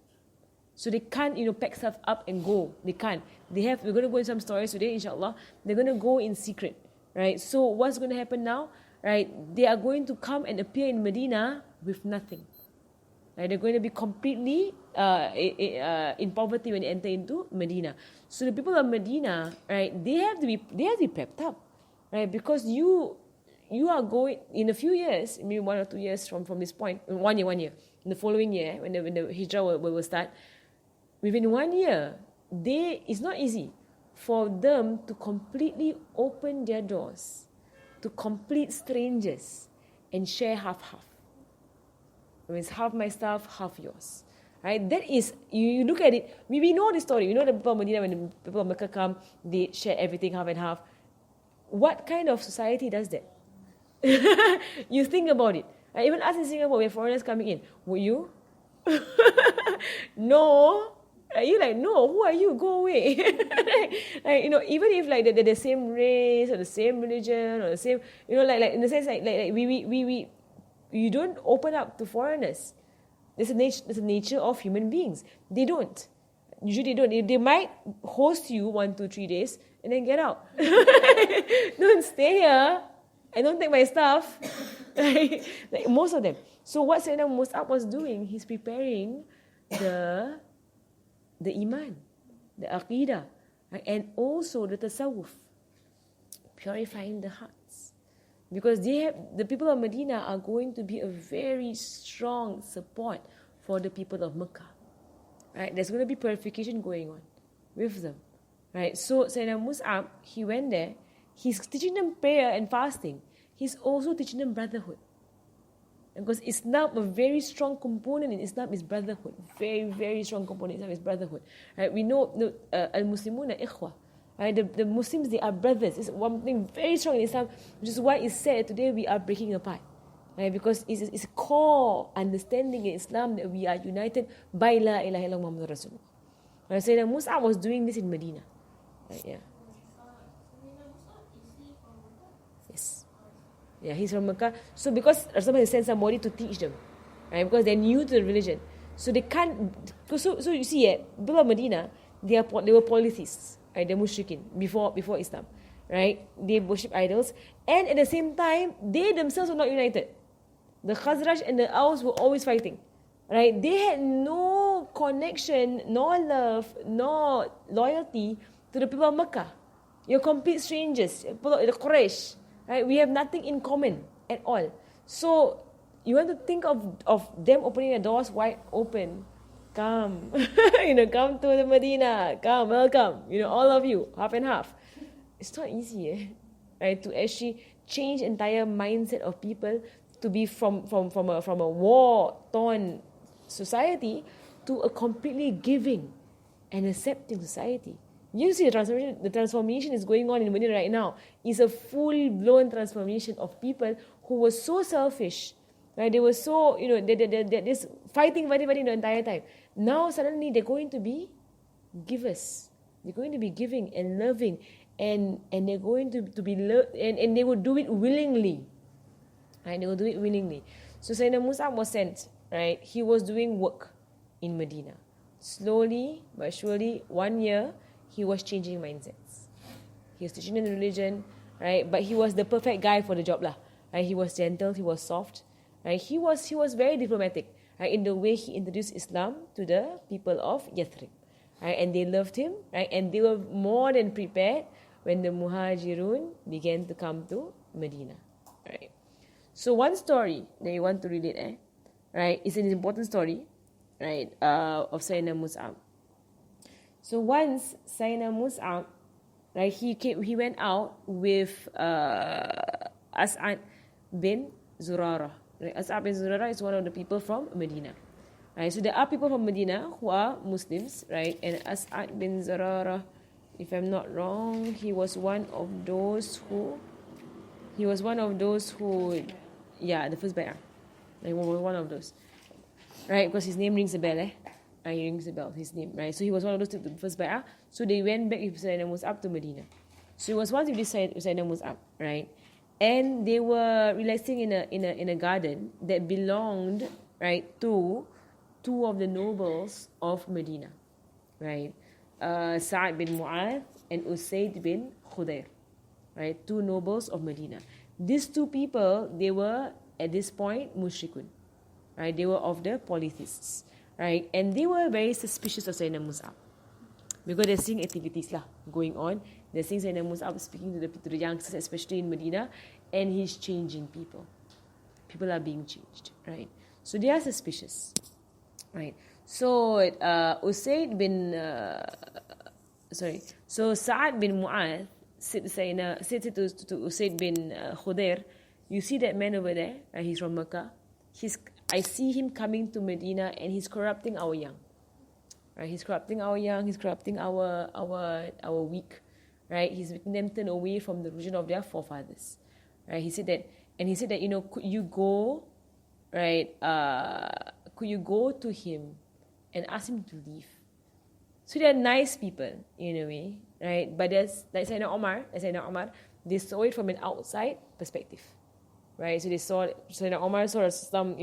So they can't, pack stuff up and go. They can't. We're going to go in some stories today, inshallah. They're going to go in secret, right? So what's going to happen now, right? They are going to come and appear in Medina with nothing. Right? They're going to be completely in poverty when they enter into Medina. So the people of Medina, right, they have to be prepped up, right? Because you are going in a few years, maybe 1 or 2 years from this point, 1 year, in the following year when the Hijrah will start. Within 1 year, it's not easy for them to completely open their doors to complete strangers and share half-half. It means half my stuff, half yours. Right? That is, you look at it, we know the story. We know the people of Medina, when the people of Mecca come, they share everything half and half. What kind of society does that? You think about it. Even us in Singapore, we have foreigners coming in. Would you? No. You like, no, who are you? Go away. Like, even if like they're the same race or the same religion or the same, like in the sense like we you don't open up to foreigners. There's a nature of human beings. They don't. Usually they don't. They might host you 1, 2, 3 days and then get out. Don't stay here and don't take my stuff. Like most of them. So what Sayyidina Mus'ab was doing, he's preparing the iman, the aqidah, right? And also the tasawwuf, purifying the hearts. Because the people of Medina are going to be a very strong support for the people of Mecca. Right? There's going to be purification going on with them. Right? So Sayyidina Mus'ab, he went there, he's teaching them prayer and fasting. He's also teaching them brotherhood. Because Islam, a very strong component in Islam is brotherhood. Very, very strong component in Islam is brotherhood. Right? We know al-Muslimuna ikhwa. Right? The Muslims, they are brothers. It's one thing very strong in Islam, which is why it's said today we are breaking apart. Right? Because it's a core understanding in Islam that we are united by La ilaha illallah Muhammadur Rasulullah. Right? So Mus'ab was doing this in Medina. Right? Yeah. Yes. Yeah, he's from Mecca. So because Rasulullah has sent somebody to teach them, right? Because they're new to the religion, so they can't. So you see, people of Medina, they were polytheists, right? They're mushrikeen before Islam, right? They worship idols, and at the same time, they themselves were not united. The Khazraj and the Aus were always fighting, right? They had no connection, nor love, nor loyalty to the people of Mecca. You're complete strangers, people of the Quraysh. Right? We have nothing in common at all. So you want to think of them opening the doors wide open. Come, come to the Medina. Come, welcome. All of you, half and half. It's not easy, right? To actually change entire mindset of people to be from a war-torn society to a completely giving and accepting society. You see the transformation is going on in Medina right now. It's a full-blown transformation of people who were so selfish, right? They were so, they're just fighting the entire time. Now suddenly they're going to be givers. They're going to be giving and loving, and they're going to be and they will do it willingly. Right? They will do it willingly. So Sayyidina Mus'ab was sent, right? He was doing work in Medina. Slowly but surely, 1 year, he was changing mindsets. He was teaching them the religion, right? But he was the perfect guy for the job, lah. Right? He was gentle, he was soft, right? He was very diplomatic, right? In the way he introduced Islam to the people of Yathrib, right? And they loved him, right? And they were more than prepared when the Muhajirun began to come to Medina, right? So one story that you want to relate, right? It's an important story, right? Of Sayyidina Mus'ab. So once Sayyidina Mus'ab, right, he went out with As'ad bin Zurarah. Right? As'ad bin Zurarah is one of the people from Medina. Right? So there are people from Medina who are Muslims, right? And As'ad bin Zurarah, if I'm not wrong, he was one of those who, yeah, the first bay'ah. Like one of those. Right? Because his name rings a bell, He rings a bell, his name, right? So he was one of those to the first bay'ah. So they went back with Sayyidina Mus'ab to Medina. So it was once with Sayyidina Mus'ab, right? And they were relaxing in a garden that belonged, right, to two of the nobles of Medina, right? Sa'ad bin Mu'adh and Usayd bin Khudair, right? Two nobles of Medina. These two people, they were at this point mushrikun, right? They were of the polytheists. right? And they were very suspicious of Sayyidina Mus'ab because they're seeing activities going on. They're seeing Sayyidina Mus'ab speaking to the youngsters, especially in Medina, and he's changing people. People are being changed, right? So they are suspicious, right? So So Sa'ad bin Mu'adh said to Usaid bin Khudair, you see that man over there? He's from Mecca. I see him coming to Medina, and he's corrupting our young. Right? He's corrupting our young. He's corrupting our weak. Right? He's making them turn away from the religion of their forefathers. Right? He said that, could you go, right? Could you go to him and ask him to leave? So they're nice people in a way, right? But there's like Sayyidina Omar, they saw it from an outside perspective, right? So they saw Sayyidina Omar saw some,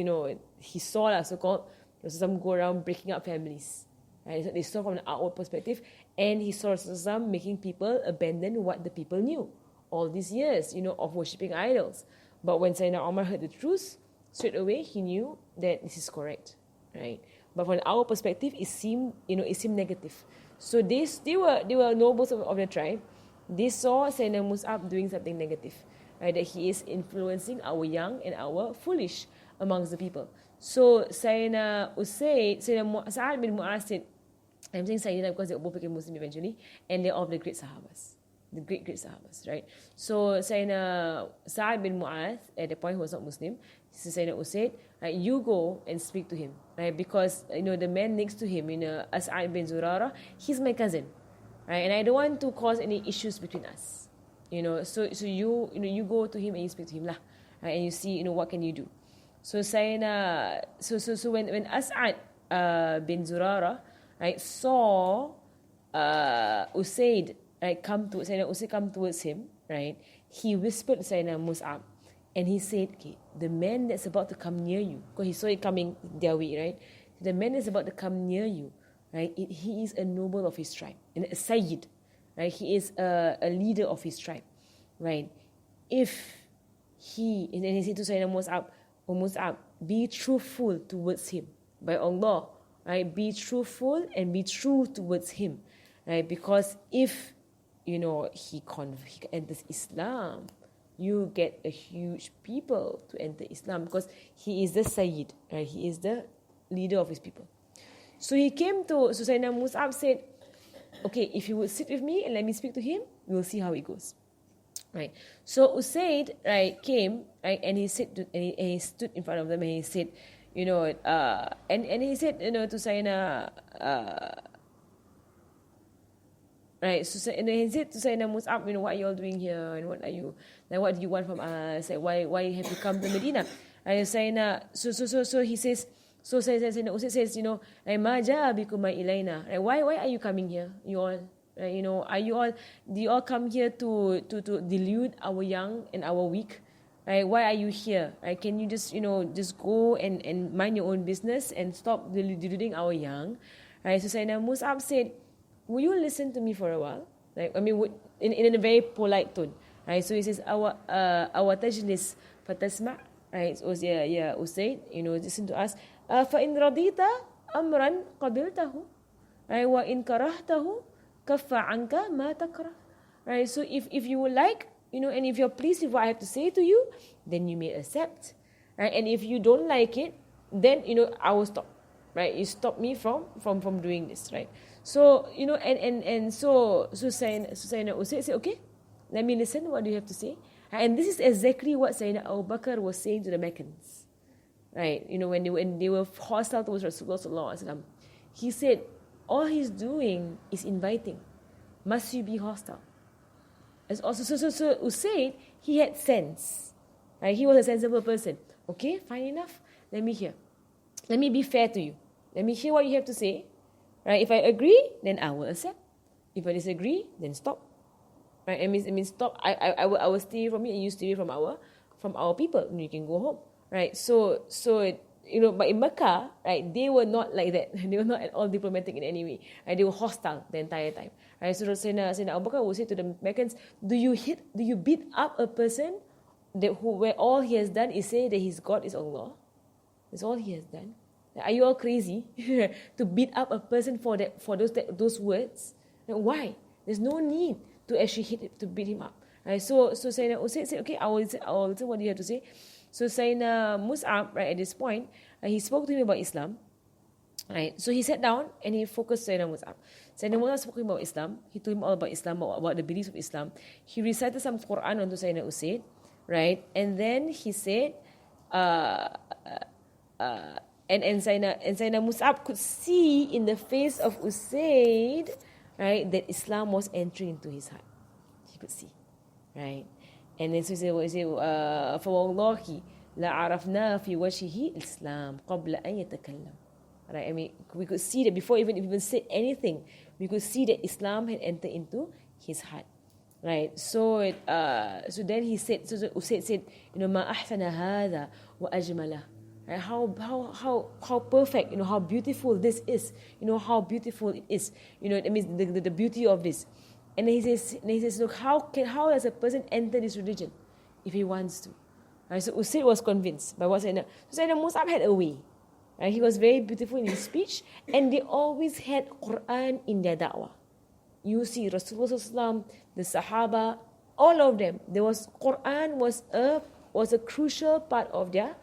he saw so-called some go around breaking up families, right? So they saw from an outward perspective, and he saw some making people abandon what the people knew all these years, of worshipping idols. But when Sayyidina Omar heard the truth, straight away he knew that this is correct, right? But from our perspective, it seemed negative. So they were nobles of the tribe. They saw Sayyidina Mus'ab doing something negative, right? That he is influencing our young and our foolish amongst the people. So Sayyidina Sa'ad bin Mu'adh said, I'm saying Sayyidina because they both became Muslim eventually, and they're of the great Sahabas. The great Sahabas, right? So Sayyidina Sa'ad bin Mu'adh, at the point he was not Muslim, he said, Sayyidina Usaid, right, you go and speak to him, right? Because the man next to him, As'ad bin Zurara, he's my cousin, right? And I don't want to cause any issues between us, So you go to him and you speak to him lah, right? And you see, what can you do? So Sayyidina, so when As'ad bin Zurara, right, saw Usaid, right, Sayyidina Usaid come towards him, right? He whispered to Sayyidina Mus'ab, and he said, okay, the man that's about to come near you, because he saw it coming their way, right? The man that's about to come near you, right? He is a noble of his tribe, and a Sayyid, right? He is a leader of his tribe, right? And then he said to Sayyidina Mus'ab, O Mus'ab, be truthful towards him, by Allah, right? Be truthful and be true towards him, right? Because if he enters Islam, you get a huge people to enter Islam, because he is the Sayyid, right? He is the leader of his people. So Sayyidina Mus'ab said, okay, if you would sit with me and let me speak to him, we will see how it goes, right? So Usaid, right, came, right, and he said, and he stood in front of them, and he said, and he said, to Sayyidina, right, so and he said to Sayyidina Mus'ab, what are you all doing here, and what do you want from us? Like, why have you come to Medina? And Sayyidina, so he says, so Sayyidina Usaid says, Ma ja'a bikuma ilayna. Right, why are you coming here? You all, right, do you all come here to delude our young and our weak? Right, why are you here? Right, can you just go and mind your own business and stop deluding our young? Right, so Sayyidina Mus'ab said, will you listen to me for a while? Like, in a very polite tone, right? So he says, our tajlis fatasma', right? So yeah, Usaid, listen to us. Fa in radita amran qabiltahu, right? Wa in karahtahu kaffa anka ma takrah, right? So if you would like, and if you're pleased with what I have to say to you, then you may accept, right? And if you don't like it, then I will stop, right? You stop me from doing this, right? So so Sayyidina Usaid said, okay, let me listen. What do you have to say? And this is exactly what Sayyidina Abu Bakr was saying to the Meccans, right? When they were hostile towards Rasulullah sallallahu alaihi wasallam, he said, all he's doing is inviting. Must you be hostile? As also, so Usaid, he had sense, right? He was a sensible person. Okay, fine enough. Let me hear. Let me be fair to you. Let me hear what you have to say. Right? If I agree, then I will accept. If I disagree, then stop. Right? I mean stop. I will stay from you, and you stay from our people. You can go home. Right? So but in Mecca, right, they were not like that. They were not at all diplomatic in any way. Right? They were hostile the entire time. Right? So Sayyidina Abu Bakr will say to the Meccans, do you beat up a person where all he has done is say that his God is Allah? That's all he has done. Are you all crazy to beat up a person for those words? Why? There's no need to actually to beat him up. Right? So Sayyidina Usaid said, okay, I will listen what you have to say. So Sayyidina Mus'ab, right, at this point, he spoke to him about Islam. Right, so he sat down and he focused Sayyidina Mus'ab. Sayyidina Mus'ab spoke to him about Islam. He told him all about Islam, about the beliefs of Islam. He recited some Quran onto Sayyidina Usaid, right? And then he said, and Sayyidina Mus'ab could see in the face of Usaid, right, that Islam was entering into his heart. He could see, right? And then so he said, فَوَاللَّهِ لَعَرَفْنَا فِي وَجْهِهِ الْإِسْلَامِ قَبْلَ أَنْ يَتَكَلَّمْ. Right? I mean, we could see that before even said anything, we could see that Islam had entered into his heart. Right? So then he said, so Usaid said, مَا أَحْسَنَ هَذَا وَأَجْمَلَهُ. Right? How perfect, how beautiful this is. How beautiful it is. It means the beauty of this. And then he says, look, how does a person enter this religion if he wants to? Right? So Usaid was convinced by what Sayyidina Mus'ab had a way. Right? He was very beautiful in his speech, and they always had Quran in their da'wah. You see, Rasulullah, the Sahaba, all of them, Quran was a crucial part of their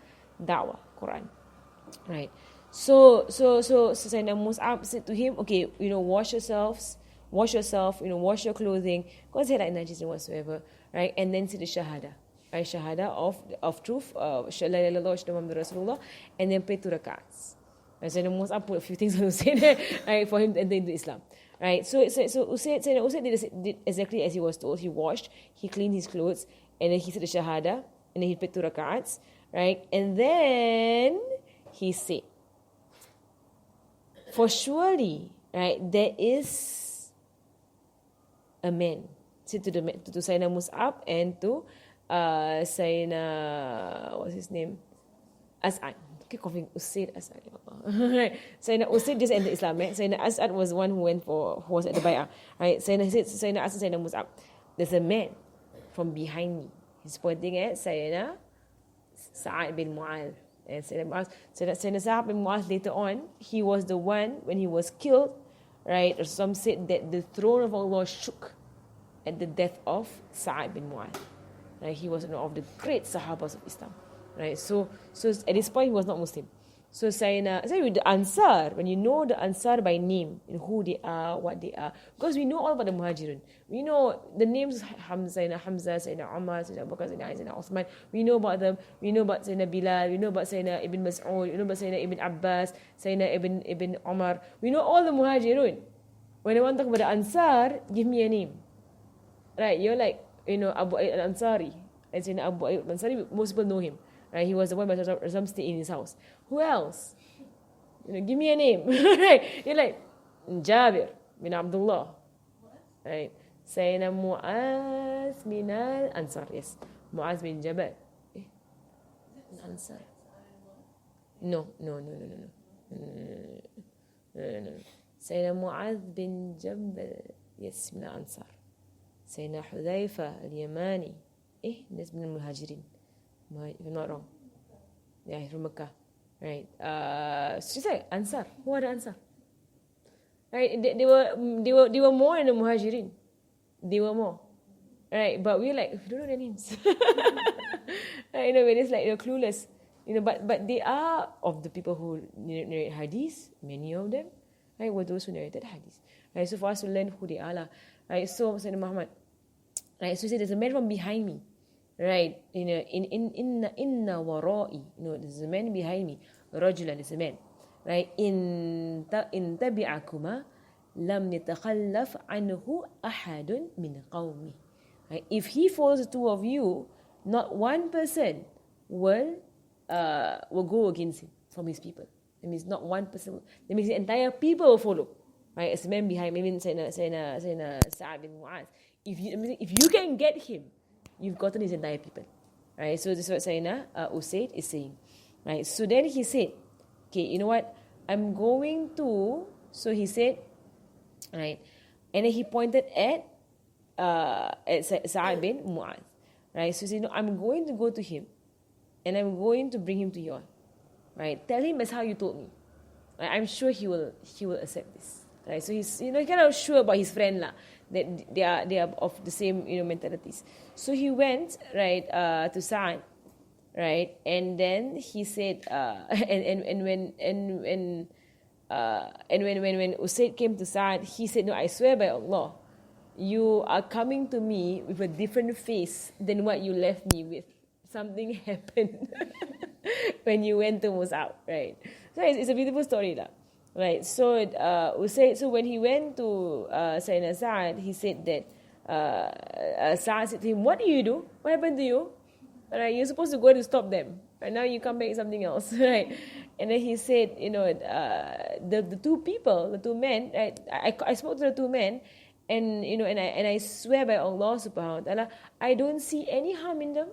da'wah, Quran. Right? So Sayyidina Mus'ab said to him, okay, wash yourself, wash your clothing, because he had like najis and whatsoever, right? And then say the shahada. Right, shahada of truth, Rasulullah, and then pray 2 rakats. Right, so the Mus'ab put a few things on Usaid, right, for him to enter into Islam. Right, so Usaid did exactly as he was told. He washed, he cleaned his clothes, and then he said the shahada, and then he prayed 2 rakats, right, and then he said, for surely, right, there is a man. Said to Sayyidina Mus'ab and to Sayyidina, what's his name? As'ad. Okay, coughing. Usaid As'ad. Right. Sayyidina Usaid just entered Islam. Right? Sayyidina As'ad was one who was at the bay'ah. Right. Sayyidina As'ad, Sayyidina Mus'ab. There's a man from behind me. He's pointing at Sayyidina Sa'ad bin Mu'adh. And Sayyidina Sa'ad bin Mu'adh later on, he was the one, when he was killed, right? Or some said that the throne of Allah shook at the death of Sa'ad bin Mu'adh. Right? He was one of the great Sahabas of Islam. Right? So at this point, he was not Muslim. So with the Ansar, when you know the Ansar by name, who they are, what they are, because we know all about the Muhajirun. We know the names, Sayyidina Hamza, Sayyidina Umar, Sayyidina Abu Bakr, Sayyidina Uthman. We know about them. We know about Sayyidina Bilal. We know about Sayyidina Ibn Mas'ud. We know about Sayyidina Ibn Abbas, Sayyidina Ibn Umar. We know all the Muhajirun. When I want to talk about the Ansar, give me a name. Right? You're like, Abu Ayyub al-Ansari. And Sayyidina Abu Ayyub al-Ansari, most people know him. Right? He was the one by Rasul stayed in his house. Who else? Give me a name. Right? You're like, Jabir bin Abdullah. Right? Sayyidina Mu'az bin al-Ansar. Yes. Mu'az bin Jabal. Ansar. No. Sayyidina Mu'az bin Jabal. Yes, min al-Ansar. Sayyidina Hudhaifa al-Yamani. That's min al-Muhajirin. If I'm not wrong. Yeah, he's from Mecca. Right. So she's like, Ansar. Who are the Ansar? Right. They were more than the Muhajirin. They were more. Right. But we're like, we don't know their names. Right, when it's like, clueless. But they are of the people who narrate hadith, many of them, right, were those who narrated hadith. Right. So for us to learn who they are. Right. So Sayyidina Muhammad. Right. So he said, there's a man from behind me. Right, inna wara'i, there's a man behind me. Rajulan is a man. Right, in tabi'akuma lam yatakhallaf anhu ahadun min qawmi. Right, if he follows the two of you, not one person will go against him from his people. That means not one person. That means the entire people will follow. Right, as a man behind me, Sayyidina Sa'ad bin Mu'adh. If you can get him, you've gotten his entire people. Right? So this is what Sayyidina Usaid is saying. Right? So then he said, okay, you know what? I'm going to... So he said, right? And then he pointed at Sa'ad bin Mu'adh. Right? So he said, no, I'm going to go to him. And I'm going to bring him to you all. Right? Tell him as how you told me. I'm sure he will accept this. Right? So he's kind of sure about his friend lah, that they are of the same mentalities. So he went right to Sa'ad, right, and then he said when Usaid came to Sa'ad, he said, no, I swear by Allah, you are coming to me with a different face than what you left me with. Something happened when you went to Mus'ab, right? So it's a beautiful story lah. Right, so Usaid, so when he went to Sayyidina Sa'ad, he said that Sa'ad said to him, what do you do? What happened to you? Right, you're supposed to go to stop them. Right, now you come back with something else, right? And then he said, the two men, right? I spoke to the two men, and and I swear by Allah subhanahu wa ta'ala, I don't see any harm in them.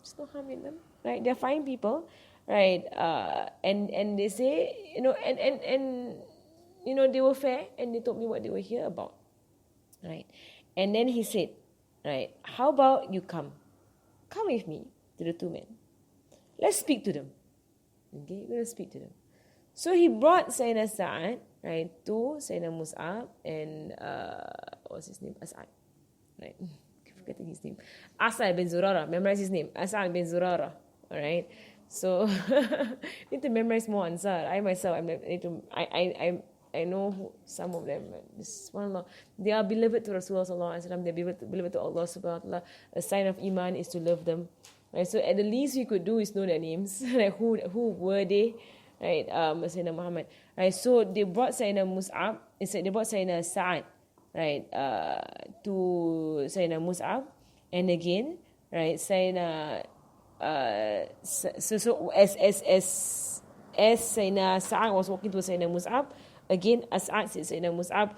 There's no harm in them, right? They're fine people. Right, and they say, and they were fair, and they told me what they were here about, right? And then he said, right, how about you come with me to the two men. Let's speak to them. Okay, we're going to speak to them. So he brought Sayyidina Sa'ad, right, to Sayyidina Mus'ab and what's his name? As'ad, right? Keep forgetting his name. As'ad bin Zurara. Memorize his name. As'ad bin Zurara. All right. So need to memorize more ansar. I myself, I know some of them. Subhanallah, they are beloved to Rasulullah sallallahu alaihi wasallam. They are beloved to Allah subhanahu wa ta'ala. A sign of iman is to love them. Right. So at the least we could do is know their names. Like who were they? Right. Sayyidina Muhammad. Right. So they brought Sayyidina Mus'ab. Instead they brought Sayyidina Sa'ad. Right. To Sayyidina Mus'ab, and again, right. Sayyidina. So as Sayyidina Sa'ad was walking towards Sayyidina Mus'ab, again As'ad said, Sayyidina Mus'ab,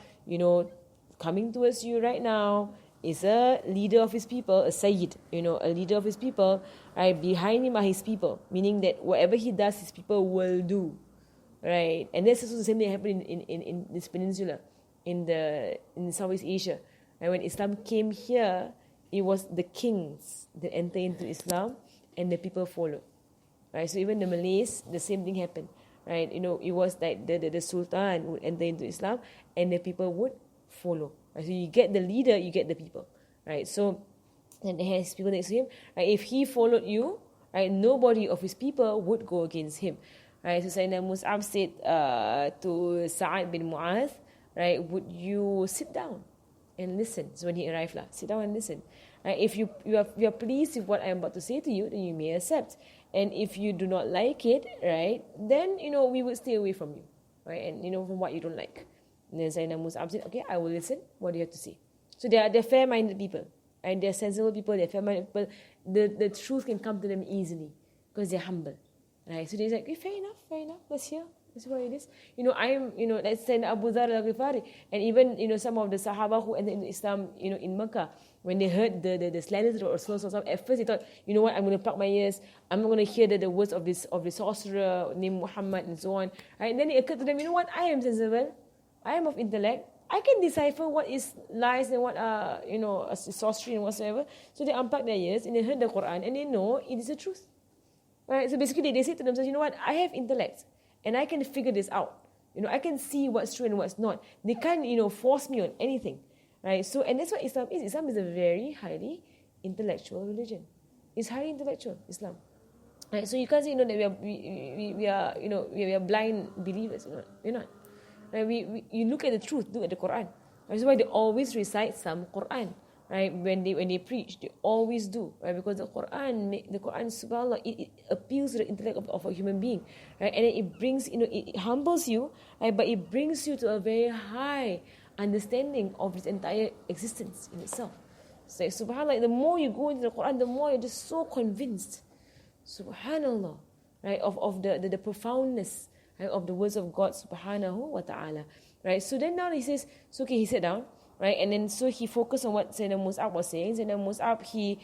coming towards you right now is a leader of his people, a Sayyid, a leader of his people, right? Behind him are his people, meaning that whatever he does, his people will do, right? And that's also the same thing happened in this peninsula, in Southeast Asia. And when Islam came here, it was the kings that entered into Islam, and the people followed, right? So even the Malays, the same thing happened, right? It was like the Sultan would enter into Islam, and the people would follow. Right? So you get the leader, you get the people, right? So and he has people next to him, right? If he followed you, right, nobody of his people would go against him, right? So Sayyidina Mus'ab said to Sa'ad bin Mu'adh, right, would you sit down and listen? So when he arrived, sit down and listen. Right? If you are pleased with what I am about to say to you, then you may accept. And if you do not like it, right, then we would stay away from you, right? And from what you don't like. And then Sayyidina Mus'ab said, okay, I will listen. What do you have to say? So they're fair-minded people, and they're sensible people. They're fair-minded people. The truth can come to them easily because they're humble, right? So they're like, okay, fair enough. Let's hear. That's what it is. Let's send Abu Dharr al-Ghifari, and even some of the Sahaba who entered into Islam, in Mecca, when they heard the slanders of Rasulullah, at first they thought, you know what, I'm going to plug my ears. I'm not going to hear the words of the sorcerer named Muhammad and so on. Right? And then it occurred to them, you know what, I am sensible. I am of intellect. I can decipher what is lies and what are sorcery and whatsoever. So they unplugged their ears and they heard the Quran and they know it is the truth. Right? So basically they say to themselves, you know what, I have intellect. And I can figure this out. I can see what's true and what's not. They can't, force me on anything. Right? So, and that's what Islam is. Islam is a very highly intellectual religion. It's highly intellectual, Islam. Right? So you can't say, that we are blind believers. We're not. Right? You look at the truth, look at the Quran. That's why they always recite some Quran. Right? When they preach, they always do, right? Because the Quran, subhanAllah, it appeals to the intellect of a human being, right? And then it brings, it humbles you, right? But it brings you to a very high understanding of its entire existence in itself. So subhanAllah, the more you go into the Quran, the more you're just so convinced, subhanAllah, right? Of the profoundness, right, of the words of God subhanahu wa ta'ala, right? So then now he says, so okay, he sat down. Right, and then so he focused on what Sayyidina Mus'ab was saying. Sayyidina Mus'ab, he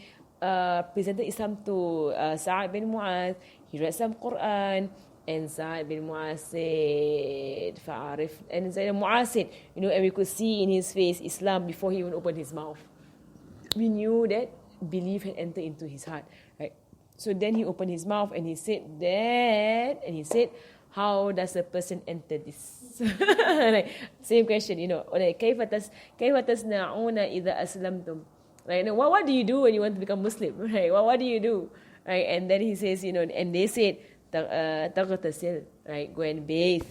presented Islam to Sa'ad bin Mu'adh. He read some Quran, and Sa'ad bin Mu'adh said, "Fa'arif." And Sayyidina Mu'adh said, and we could see in his face Islam before he even opened his mouth. We knew that belief had entered into his heart. Right. So then he opened his mouth and he said that, and he said, how does a person enter this? Like, same question, like, كيف تصنعون إذا أسلمتم? Right? What do you do when you want to become Muslim? Right? What do you do? Right? And then he says, and they said, تغتسل, right? Go and bathe.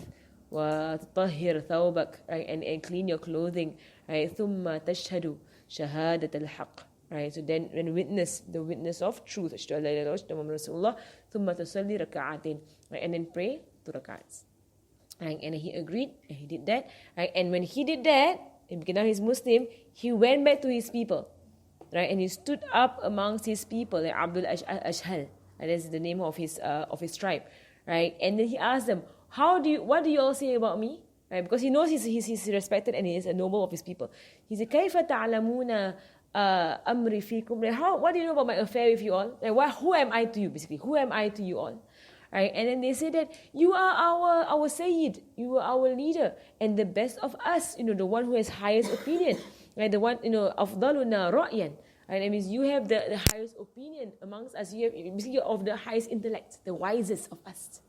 وتطهر ثوبك, right? And clean your clothing, right? ثم تشهد شهادة الحق, right? So then when the witness of truth, أشهد أن لا إله إلا الله وأشهد أن محمدا رسول الله, ثم تصلي ركعتين, right? And then pray 2 rakats. Right? And he agreed, and he did that, right? And when he did that, because now he's Muslim, he went back to his people, right? And he stood up amongst his people, like Abdul Ashhal, and that's the name of his tribe, right? And then he asked them, what do you all say about me? Right? Because he knows he's respected and he is a noble of his people. He said, كيف تعلمون أمري فيكم? Like, what do you know about my affair with you all? Like, who am I to you, basically? Who am I to you all? Right? And then they say that you are our Sayyid, you are our leader, and the best of us, the one who has highest opinion, right? The one, أفضلنا رأيا. Right? That means you have the highest opinion amongst us. Basically, you're of the highest intellect, the wisest of us.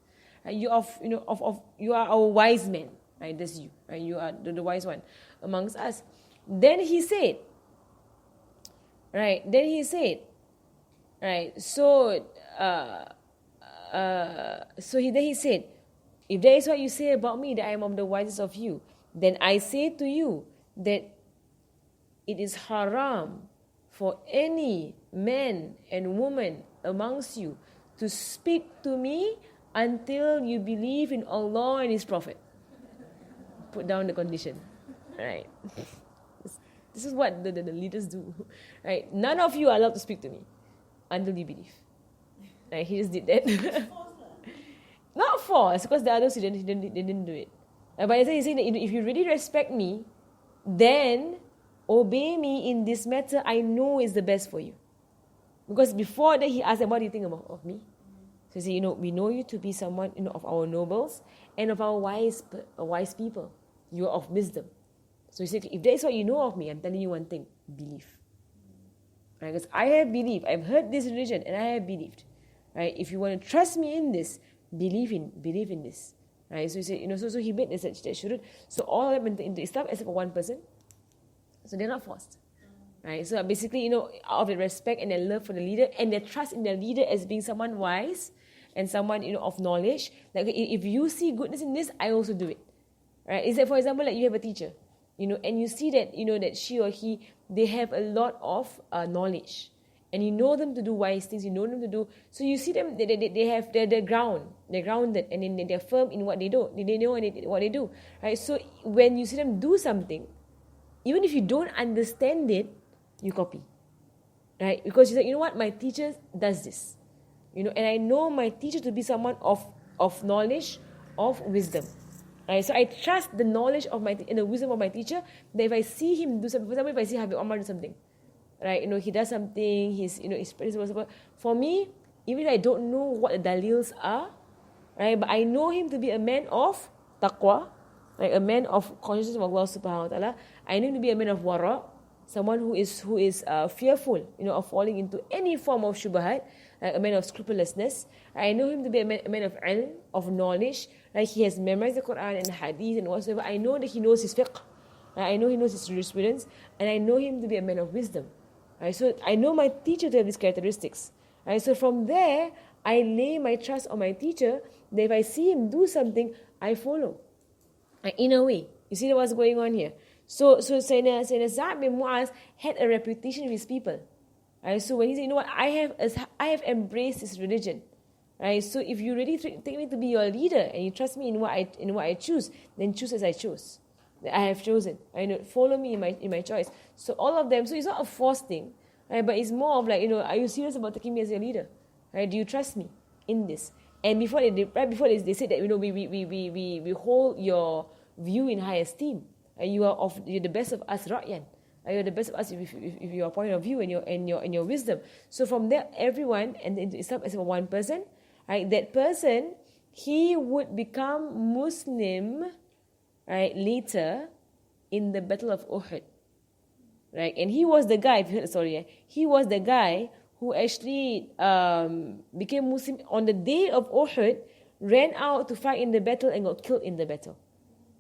Right? You are our wise man. Right? That's you. Right? You are the wise one amongst us. Then he said, right? So, then he said, if that is what you say about me, that I am of the wisest of you, then I say to you that it is haram for any man and woman amongst you to speak to me until you believe in Allah and His Prophet. Put down the condition. Right? This is what the leaders do. Right? None of you are allowed to speak to me until you believe. Right? He just did that. Not force, because the others they didn't do it. But he's saying that if you really respect me, then obey me in this matter. I know is the best for you. Because before that, he asked them, what do you think of me? So he said, we know you to be someone of our nobles and of our wise people. You are of wisdom. So he said, if that is what you know of me, I'm telling you one thing, believe. Right? Because I have believed. I've heard this religion and I have believed. Right? If you want to trust me in this, believe in this. Right? So he said, so he made this that shurut. So all of them into Islam except for one person. So they're not forced. Right? So basically, out of the respect and their love for the leader and their trust in their leader as being someone wise and someone, of knowledge. Like, if you see goodness in this, I also do it. Right? It's like, for example, like you have a teacher, and you see that, that she or he, they have a lot of knowledge. And you know them to do wise things, you know them to do. So you see them, they have they're grounded, and then they're firm in what they do. They know what they do. Right? So when you see them do something, even if you don't understand it, you copy. Right? Because you say, what, my teacher does this. And I know my teacher to be someone of knowledge, of wisdom. Right? So I trust the knowledge of and the wisdom of my teacher, that if I see him do something, for example, if I see Habib Omar do something, right, he does something, he's for me, even if I don't know what the dalils are, right, but I know him to be a man of taqwa, right, a man of consciousness of Allah subhanahu wa ta'ala. I know him to be a man of wara, someone who is fearful, of falling into any form of shubahat, like a man of scrupulousness. I know him to be a man of ilm, of knowledge, like he has memorized the Quran and the hadith and whatsoever. I know that he knows his fiqh, right? I know he knows his jurisprudence, and I know him to be a man of wisdom. Right, so I know my teacher to have these characteristics. Right, so from there, I lay my trust on my teacher, that if I see him do something, I follow. Right, in a way. You see what's going on here? So Sayyidina Sa'd bin Mu'az had a reputation with his people. Right, so when he said, I have embraced this religion. Right, so if you really take me to be your leader, and you trust me in what I choose, then choose as I chose. I have chosen. Follow me in my choice. So all of them. So it's not a forced thing, right? But it's more of like, are you serious about taking me as your leader? Right? Do you trust me in this? And right before this, they said that we hold your view in high esteem. You're the best of us, Ra'yan. You're the best of us if your point of view and your wisdom. So from there, everyone, and it's not except one person, right? That person, he would become Muslim. Right, later in the Battle of Uhud. Right, and he was the guy, if you heard the story, he was the guy who actually became Muslim on the day of Uhud, ran out to fight in the battle and got killed in the battle.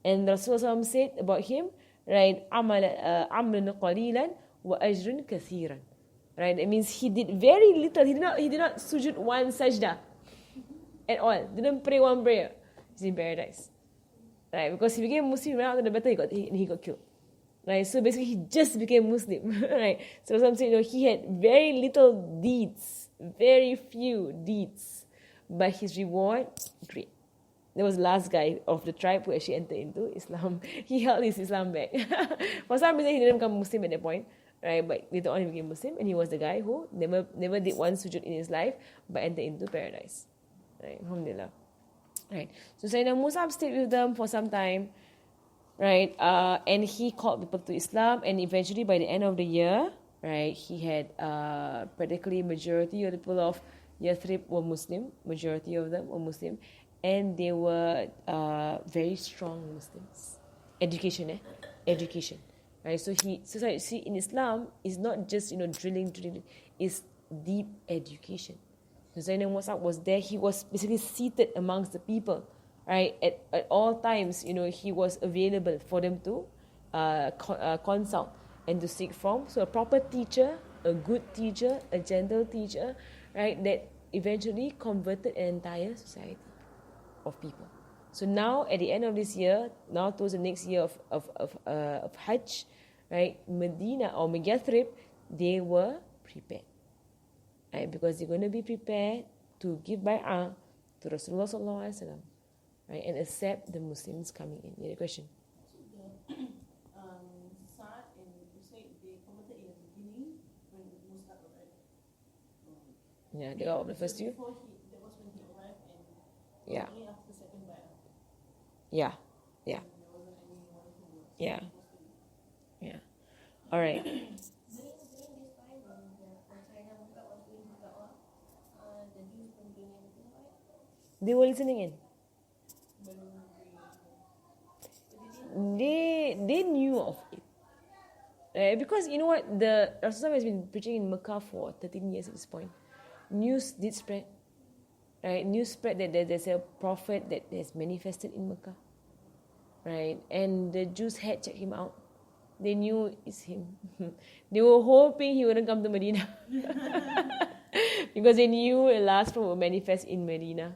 And Rasulullah said about him, right, عَمْلًا قَلِيلًا وَأَجْرٌ كَثِيرًا. Right, it means he did very little. He did not sujud one sajda at all. Didn't pray one prayer. He's in paradise. Right, because he became Muslim right after the battle, he got killed. Right, so basically he just became Muslim. Right, so some say, he had very little deeds, very few deeds, but his reward great. There was the last guy of the tribe who actually entered into Islam. He held his Islam back. For some reason, he didn't become Muslim at that point, right? But later on, he became Muslim, and he was the guy who never did one sujud in his life, but entered into paradise. Right? Alhamdulillah. Right. So Sayyidina Musa stayed with them for some time, right? And he called people to Islam, and eventually, by the end of the year, right, he had practically majority of the people of Yathrib were Muslim. Majority of them were Muslim. And they were very strong Muslims. Education. Right? So see, in Islam, it's not just drilling. It's deep education. So Zainab Musab was there. He was basically seated amongst the people, right? At all times, he was available for them to consult and to seek from. So a proper teacher, a good teacher, a gentle teacher, right? That eventually converted an entire society of people. So now at the end of this year, now towards the next year of Hajj, right, Medina or Yathrib, they were prepared, right, because they're going to be prepared to give bay'ah to Rasulullah sallallahu alaihi wasallam, right, and accept the Muslims coming in. You had a question? So Sa'ad and Usaid, they converted in the beginning when Musa arrived. Yeah, they got the first two. That was when he arrived, and Yeah. only after the second bay'ah. Yeah. There wasn't anyone who was Yeah. supposed to be. Yeah. All right. During this time, when China was doing Hijrah, the Jews weren't doing anything about it. They were listening in. They knew of it. Because you know what? The Rasulullah has been preaching in Mecca for 13 years at this point. News did spread. Right? News spread that there's a prophet that has manifested in Mecca. Right? And the Jews had checked him out. They knew it's him. They were hoping he wouldn't come to Medina. Because they knew the last prophet would manifest in Medina.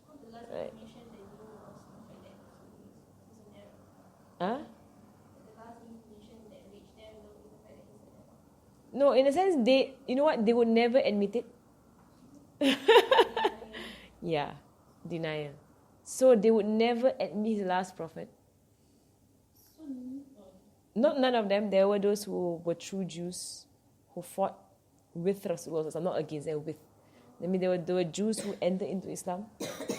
The last Right. information they knew was like that. Isn't there? Huh? The last information that reached them was the fact that he said that. No, in a sense, they would never admit it. Yeah, denial. So they would never admit he's the last prophet. Not none of them. There were those who were true Jews who fought with Rasulullah. I'm not against them, with. I mean, there were Jews who entered into Islam.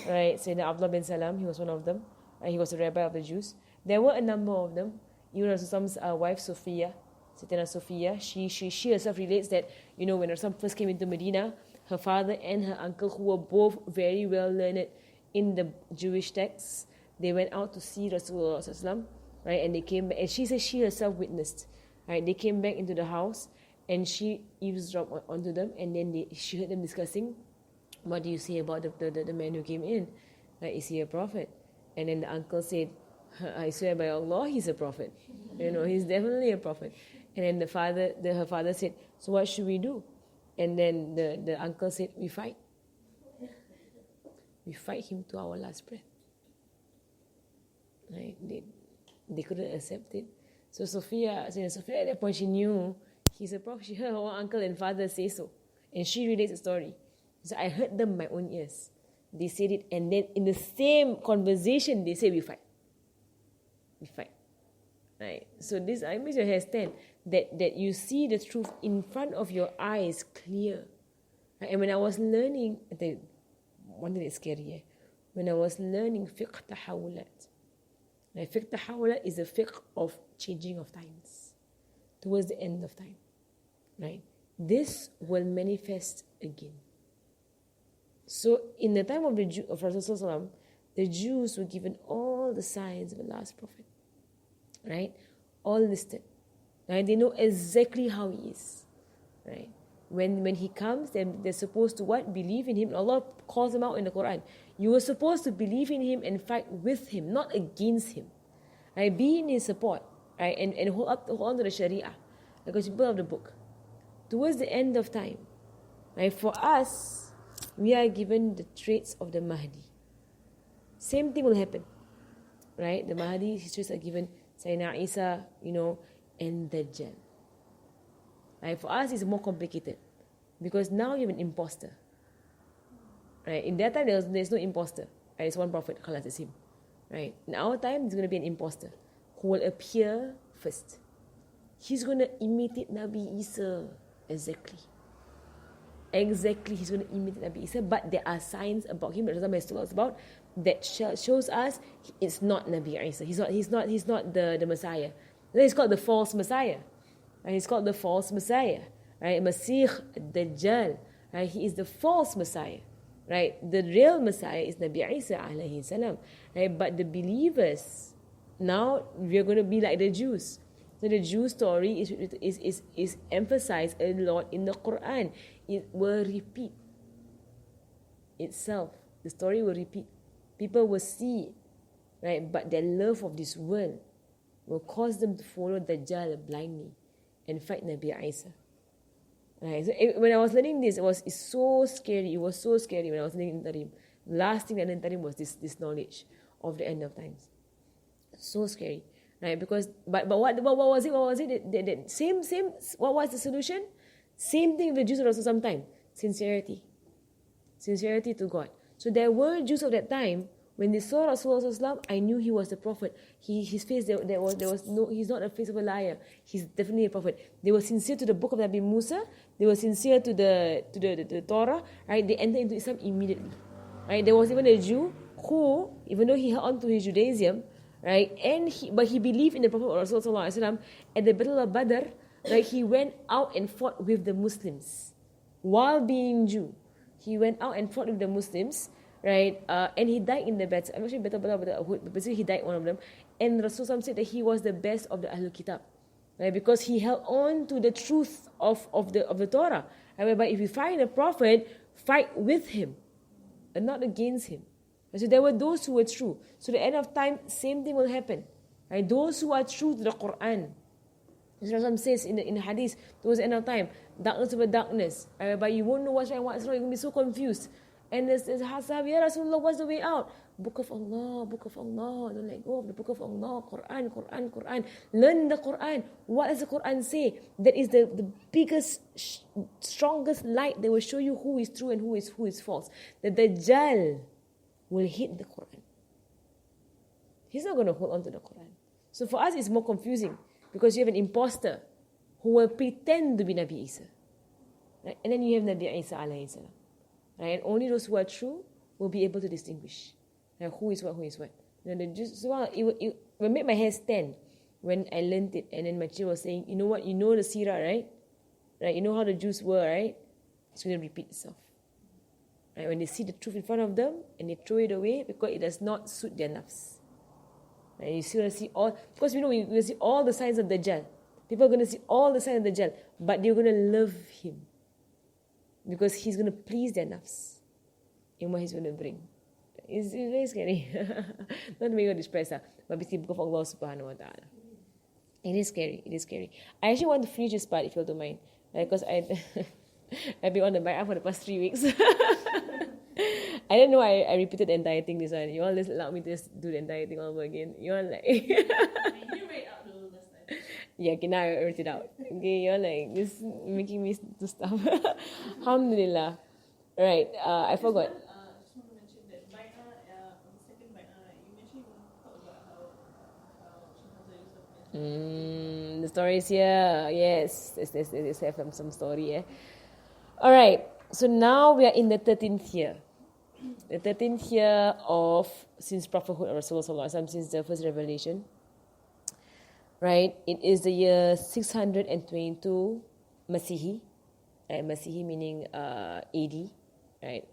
Right? Sayyidina Abdullah bin Salam, he was one of them. He was a rabbi of the Jews. There were a number of them. Even Rasulullah's wife, Sophia, Sayyidina Sophia, she herself relates that, when Rasulullah first came into Medina, her father and her uncle, who were both very well learned in the Jewish texts, they went out to see Rasulullah sallallahu, right? And they came back, and she said she herself witnessed, right? They came back into the house, and she eavesdropped onto them, and then she heard them discussing, what do you say about the man who came in? Like, is he a prophet? And then the uncle said, I swear by Allah, he's a prophet. He's definitely a prophet. And then her father said, so what should we do? And then the uncle said, we fight. We fight him to our last breath. Right? They couldn't accept it. So Sophia at that point, she knew he's a prophet. She heard her own uncle and father say so. And she relates the story. So I heard them with my own ears. They said it, and then in the same conversation, they say, we fight. We fight. Right? So this, I makes your hair stand. That you see the truth in front of your eyes clear. Right? And when I was learning, one thing that's scary, when I was learning fiqh tahawulat. Like, fiqh tahawulat is a fiqh of changing of times. Towards the end of time. Right? This will manifest again. So in the time of Rasulullah, the Jews were given all the signs of the last prophet. Right? All listed. Right? They know exactly how he is. Right? When he comes, then they're supposed to what? Believe in him. Allah calls them out in the Quran. You were supposed to believe in him and fight with him, not against him. Right? Be in his support. Right? And hold on to the Sharia. Because people of the book. Towards the end of time, right, for us, we are given the traits of the Mahdi. Same thing will happen. Right? The Mahdi, his traits are given Sayyidina Isa, and Dajjal. Right? For us, it's more complicated. Because now you have an imposter. Right? In that time, there's no imposter. Right? It's one prophet, Khalas, it's him. Right? In our time, there's going to be an imposter who will appear first. He's going to imitate Nabi Isa. Exactly, he's going to imitate Nabi Isa, but there are signs about him that Rasulullah has told us about that shows us it's not Nabi Isa. He's not the Messiah. Then he's called the false Messiah. Right? He's called the false Messiah. Right? Masih Dajjal. Right? He is the false Messiah. Right? The real Messiah is Nabi Isa alayhi salam. Right? But the believers, now we're going to be like the Jews. So the Jew story is emphasized a lot in the Quran. It will repeat itself. The story will repeat. People will see it, right? But their love of this world will cause them to follow Dajjal blindly and fight Nabi Isa. Right? So when I was learning this, it's so scary. It was so scary when I was learning Interim. Last thing I learned Interim was this knowledge of the end of times. So scary. Right, because but what was it? What was it? That same. What was the solution? Same thing with the Jews also sometimes. Sincerity to God. So there were Jews of that time when they saw Rasulullah, I knew he was the prophet. His face there was no. He's not a face of a liar. He's definitely a prophet. They were sincere to the book of Nabi Musa. They were sincere to the Torah. Right, they entered into Islam immediately. Right, there was even a Jew who, even though he held on to his Judaism. Right, but he believed in the Prophet Rasulullah. At the Battle of Badr, right, he went out and fought with the Muslims while being Jew. He went out and fought with the Muslims, right, and he died in the battle. I'm actually battle of Uhud, but basically he died one of them. And Rasulullah said that he was the best of the Ahlul Kitab, right, because he held on to the truth of the Torah. Right, whereby if you find a prophet, fight with him and not against him. So there were those who were true. So the end of time, same thing will happen. Right? Those who are true to the Quran. As Rasul says in the hadith, towards the end of time, darkness over darkness. Right? But you won't know what's right and what's wrong. You're going to be so confused. And there's Hasab, Ya Rasulullah, what's the way out? Book of Allah. Don't let go of the Book of Allah. Quran. Learn the Quran. What does the Quran say? That is the biggest, strongest light that will show you who is true and who is false. The Dajjal will hit the Quran. He's not going to hold on to the Quran. So for us, it's more confusing because you have an imposter who will pretend to be Nabi Isa. Right? And then you have Nabi Isa alayhi salam. Right? And only those who are true will be able to distinguish. Right? Who is what. It made my hair stand when I learned it. And then my teacher was saying, you know what? You know the Sirah, right? Right? You know how the Jews were, right? It's going to repeat itself. Right, when they see the truth in front of them and they throw it away because it does not suit their nafs. Right, you still see all, because we will see all the signs of Dajjal. People are going to see all the signs of Dajjal, but they're going to love him because he's going to please their nafs in what he's going to bring. It's very scary. Not to make you depressed, but basically because of Allah subhanahu wa ta'ala. It is scary. I actually want to finish this part if you don't mind. Because I've been on the bike for the past 3 weeks. I didn't know I repeated the entire thing this one. You all just allow me to just do the entire thing all over again. You all like... You read out the last time. Yeah, okay, now I wrote it out. Okay, you all like just making me do stuff. Alhamdulillah. Right, I forgot. I just want to mention that on the second bai'ah, you mentioned you want to talk about how Sheikh Hamzah Yusuf mentioned. The stories here. Yes, let's have some story. Alright, so now we are in the 13th year. The 13th year of since prophethood of Rasulullah, since the first revelation. Right? It is the year 622 Masihi. Right? Masihi meaning AD. Right?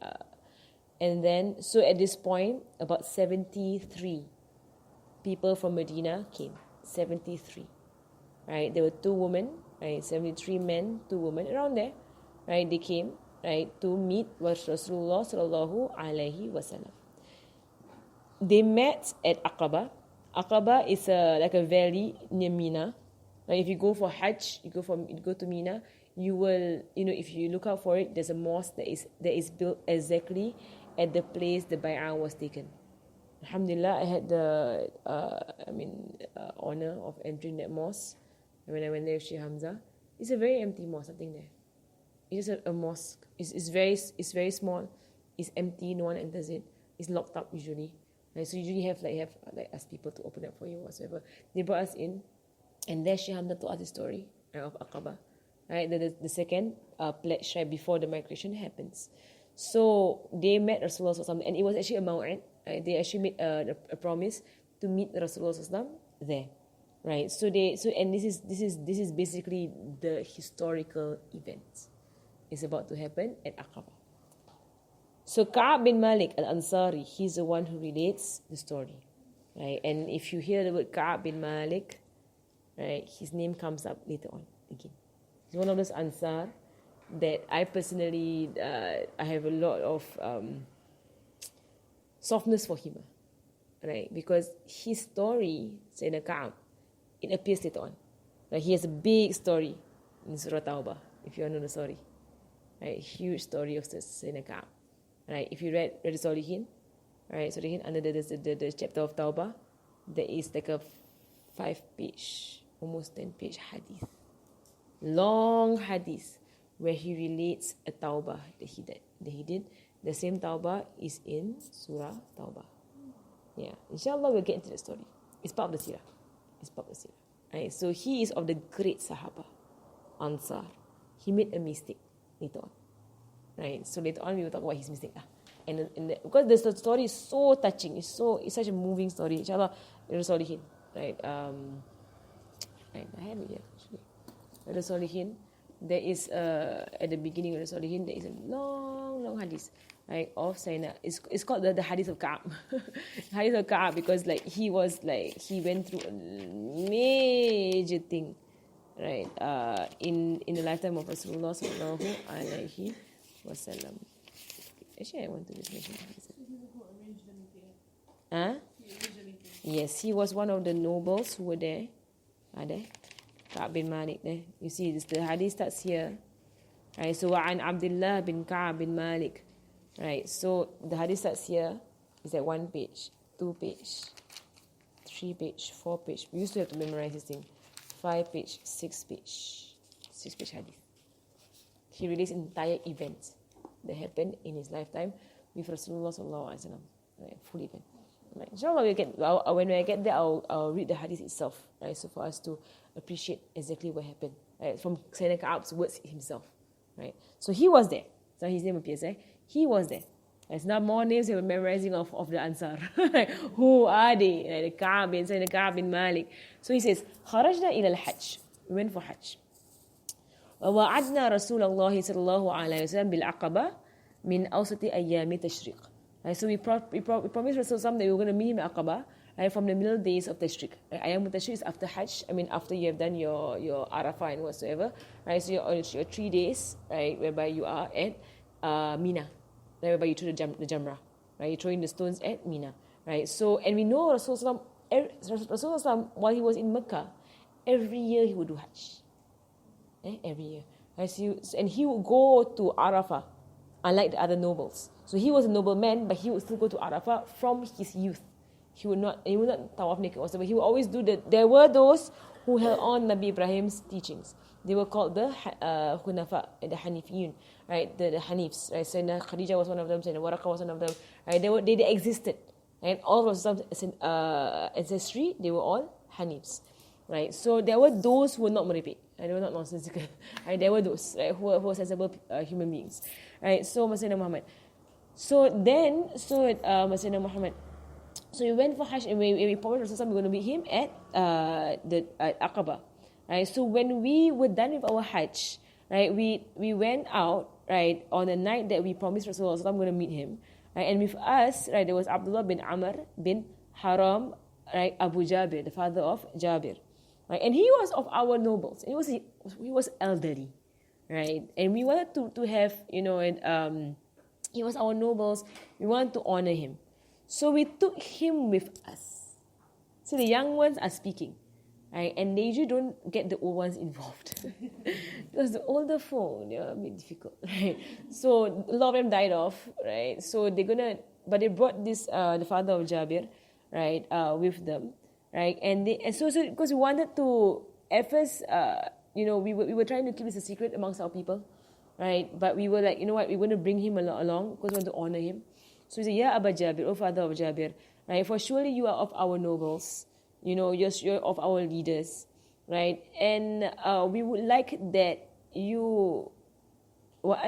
And then, so at this point, about 73 people from Medina came. 73. Right? There were 2 women. Right? 73 men, 2 women, around there. right? They came, right, to meet with Rasulullah sallallahu alaihi wasallam. They met at Aqaba. Aqaba is like a valley near Mina. Like if you go for Hajj, you go to Mina, you will, if you look out for it, there's a mosque that is built exactly at the place the bay'ah was taken. Alhamdulillah, I had the honor of entering that mosque when I went there with Sheikh Hamza. It's a very empty mosque, nothing there. It's just a mosque. It's very small. It's empty. No one enters it. It's locked up usually. Right? So usually have ask people to open up for you or whatsoever. They brought us in, and there Sheikh Hamza told us the story, right, of Aqaba, right? The second pledge, right, before the migration happens. So they met Rasulullah sallallahu, and it was actually a maw'id. Right? They actually made a promise to meet Rasulullah sallallahu there, right? So this is basically the historical event. It's about to happen at Aqaba. So Ka'ab bin Malik al-Ansari, he's the one who relates the story, right? And if you hear the word Ka'ab bin Malik, right, his name comes up later on again. He's one of those Ansar that I personally, I have a lot of softness for him, right? Because his story, Sayyidina Ka'ab, it appears later on. Like he has a big story in Surah Tawbah, if you want to know the story. Right? Huge story of Sayyidina Ka'ab. Right? If you read Solihin, right? Solihin, under the chapter of Tawbah, there is like a 5-page, almost 10-page hadith. Long hadith where he relates a Tawbah that he did. The same Tawbah is in Surah Tawbah. Yeah. Inshallah we'll get into the story. It's part of the Sirah. Right? So he is of the great Sahaba, Ansar. He made a mistake later on. Right? So later on we will talk about his mistake. Because the story is so touching, it's such a moving story. Inshallah, Solihin. Right? Right, I have it here actually. The Solihin, there is at the beginning of the Solihin, there is a long hadith, right, of Sayyidina. It's called the hadith of Ka'ab. Hadith of Ka'ab, because he went through a major thing, right, in the lifetime of Rasulullah sallallahu alaihi wasallam. Actually, I want to just mention this. Huh? Yes, he was one of the nobles who were there. Ka'ab bin Malik there. You see, the hadith starts here. Right, so وعن Abdullah bin Ka'ab bin Malik. Right, so the hadith starts here. It's like 1 page, 2 page, 3 page, 4 page. We used to have to memorize this thing. 5 page, 6 page. 6 page hadith. He relates entire events that happened in his lifetime with Rasulullah sallallahu alaihi wasallam. Right, full event. Right. Inshallah, when I get there, I'll read the hadith itself, right? So for us to appreciate exactly what happened, right? From Sayyidina Ka'ab's words himself, right? So he was there. So his name appears there. He was there. There's not more names they were memorizing of the Ansar. Who are they? Right? The Ka'ab bin Sayyidina Ka'ab bin Malik. So he says, خرجنا إلى الحج. We went for Hajj. ووعدنا رسول الله صلى الله عليه وسلم بالعقبة من أوسط أيام تشريق. Right, so we promised Rasulullah that we were going to meet him at Aqaba, right, from the middle days of Tashriq. Right, Ayam Tashriq is after Hajj. After you have done your Arafah and whatsoever. Right, so your 3 days, right, whereby you are at Mina, right, whereby you throw the Jamrah, right, you're throwing the stones at Mina, right. So, and we know Rasulullah while he was in Mecca, every year he would do Hajj. Every year, right, so and he would go to Arafah, unlike the other nobles. So he was a noble man, but he would still go to Arafah from his youth. He would not tawaf naked also, but he would always do there were those who held on Nabi Ibrahim's teachings. They were called the Hunafa, the Hanifiyun, right? The Hanifs, right? Sayyidina Khadija was one of them, Sayyidina Waraqah was one of them, right? They existed, right? All of them ancestry, they were all Hanifs, right? So there were those who were not merepek, right? They were not nonsensical, right? There were those, right, who were sensible human beings, right? So Sayyidina Muhammad. So Sayyidina Muhammad. So we went for Hajj and we promised Rasulullah we're going to meet him at Aqaba. Right? So when we were done with our Hajj, right, we went out, right, on the night that we promised Rasulullah we're going to meet him. Right? And with us, right, there was Abdullah bin Amr bin Haram, right, Abu Jabir, the father of Jabir. Right? And he was of our nobles. And he was elderly. right? And we wanted to have, he was our nobles. We wanted to honor him. So we took him with us. So the young ones are speaking, right? And they usually don't get the old ones involved. Because the older folk, they're a bit difficult, right? So a lot of them died off, right? So but they brought this, the father of Jabir, right, with them, right? And so because we wanted to, at first, we were trying to keep this a secret amongst our people, right? But we were like, you know what, we want to bring him along because we want to honor him. So we said, Ya Aba Jabir, O father of Jabir, right? For surely you are of our nobles, you're of our leaders, right? And we would like that you, right?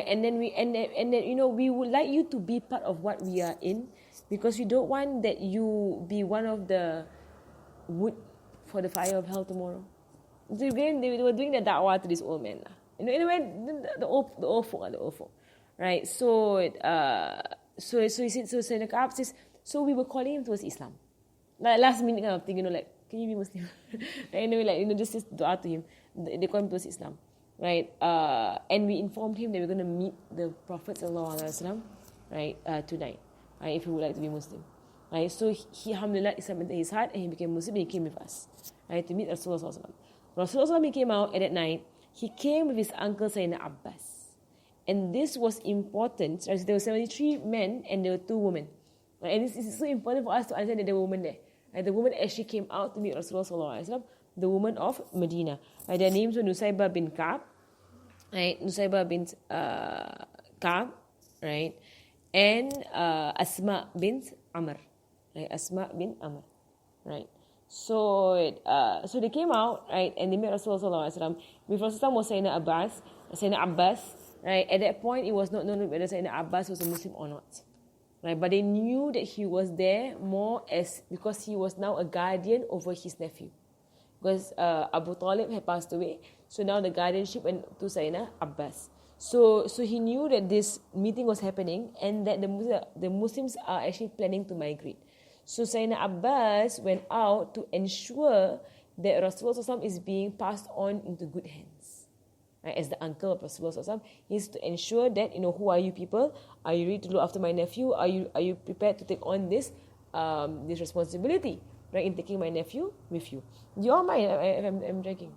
And then we would like you to be part of what we are in, because we don't want that you be one of the wood for the fire of hell tomorrow. So again, they were doing the da'wah to this old man. In a way, the old folk, right? So he said, so Sayyidina Ka'ab says, so we were calling him towards Islam. Like last minute kind of thing, like, can you be Muslim? Anyway, just dua to him. They call him towards Islam, right? And we informed him that we're going to meet the Prophet ﷺ, right, tonight, right, if he would like to be Muslim. Right, so he, alhamdulillah, Islam entered his heart and he became Muslim and he came with us, right, to meet Rasulullah ﷺ. Rasulullah ﷺ came out at that night. He came with his uncle Sayyidina Abbas. And this was important. Right? So there were 73 men and there were 2 women. Right? And this is so important for us to understand that there were women there. Right? The woman actually came out to meet Rasulullah ﷺ, the woman of Medina. Right? Their names were Nusaybah bin Ka'b, right? Nusaybah bin Ka'b, right? And Asma bin Amr. Right? Asma bin Amr. Right? So they came out, right, and they met Rasulullah ﷺ. With Rasulullah was Sayyidina Abbas, right? At that point, it was not known whether Sayyidina Abbas was a Muslim or not, right? But they knew that he was there more because he was now a guardian over his nephew, because Abu Talib had passed away. So now the guardianship went to Sayyidina Abbas. So he knew that this meeting was happening and that the Muslims are actually planning to migrate. So Sayyidina Abbas went out to ensure that Rasulullah is being passed on into good hands. Right? As the uncle of Rasulullah, he is to ensure that, who are you people? Are you ready to look after my nephew? Are you prepared to take on this responsibility, right, in taking my nephew with you? Do you all mind if I'm drinking?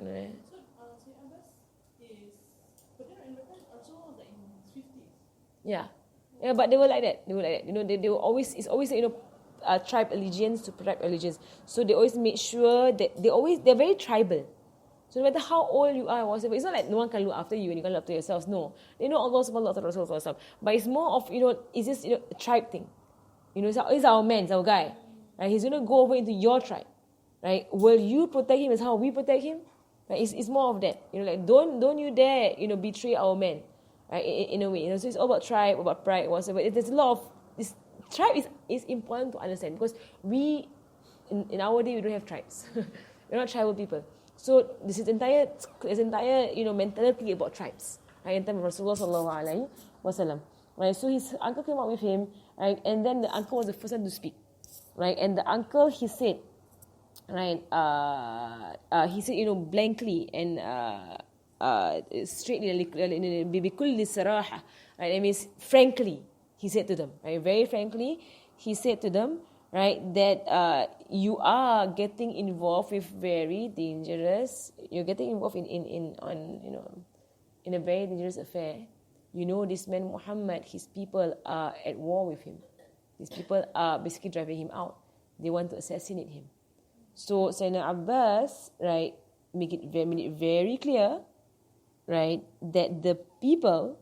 Right. So Abbas is, but then in the time Rasulullah was like in his 50s. Yeah. Yeah, but they were like that. They were always, it's always, tribe allegiance to tribe allegiance. So they always make sure that they're very tribal. So no matter how old you are, whatever, it's not like no one can look after you and you can look after yourselves. No. They know Allah subhanahu wa ta'ala, Rasulullah. But it's more of, it's just, a tribe thing. It's our man, it's our guy. Right? He's going to go over into your tribe. Right? Will you protect him as how we protect him? Right? It's more of that. Don't you dare, betray our man. Right, in a way, so it's all about tribe, about pride, whatever. There's a lot of this. Tribe is important to understand because we, in our day, we don't have tribes. We're not tribal people. So this entire mentality about tribes, right? In terms of Rasulullah sallallahu alaihi wasallam, right? So his uncle came out with him, right? And then the uncle was the first one to speak, right? And the uncle, he said, right? He said, blankly and. Straightly, بكل صراحة, right? That means frankly, he said to them, right? Very frankly, he said to them, right, that you are getting involved with very dangerous. You're getting involved in a very dangerous affair. This man Muhammad, his people are at war with him. These people are basically driving him out. They want to assassinate him. So Sayyidina Abbas, right, made it very clear, right, that the people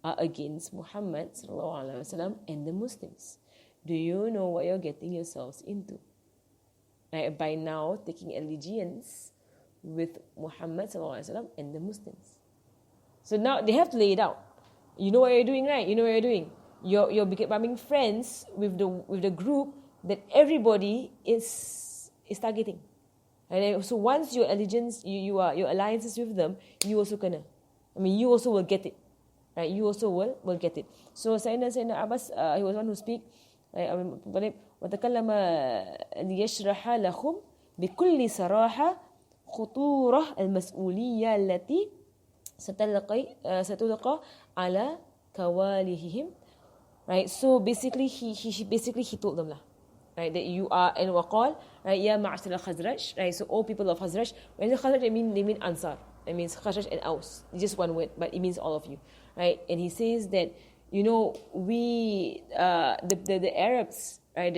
are against Muhammad sallallahu alaihi wasallam and the Muslims. Do you know what you're getting yourselves into? Right, by now taking allegiance with Muhammad sallallahu alaihi wasallam and the Muslims. So now they have to lay it out. You know what you're doing, right? You know what you're doing. You're becoming friends with the group that everybody is targeting. And so once your allegiance, your alliances with them, you also you also will get it, right? You also will get it. So Sayyidina Abbas, he was one who speak, right? وتكلم ليشرح لهم بكل صراحة خطورة المسؤولية التي ستلقى على كوالههم. Right, so basically he told them lah, right, that you are, and waqal, right, ya ma'ashar al-Khazraj, right, so all people of Khazraj. When the Khazraj, they mean Ansar, it means Khazraj and Aus, it's just one word, but it means all of you, right? And he says that, you know, we the Arabs, right,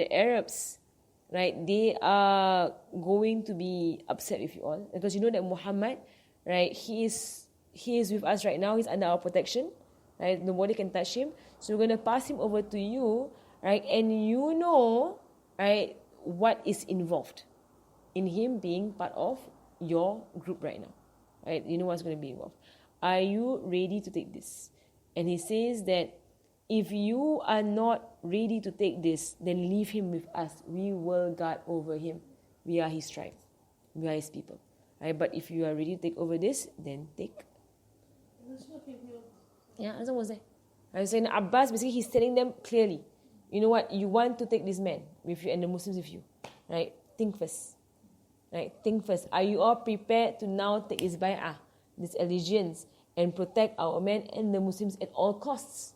right, they are going to be upset with you all, because you know that Muhammad, right, he is with us right now, he's under our protection, right, nobody can touch him, so we're going to pass him over to you, right, and you know, right, what is involved in him being part of your group right now, right, you know what's going to be involved. Are you ready to take this? And he says that if you are not ready to take this, then leave him with us, we will guard over him, we are his tribe, we are his people, right? But if you are ready to take over this, then take. Yeah, Azam was there. I was saying Abbas, basically he's telling them clearly, you know what, you want to take this man with you and the Muslims with you, right? Think first, right? Think first. Are you all prepared to now take this bay'ah, this allegiance, and protect our men and the Muslims at all costs?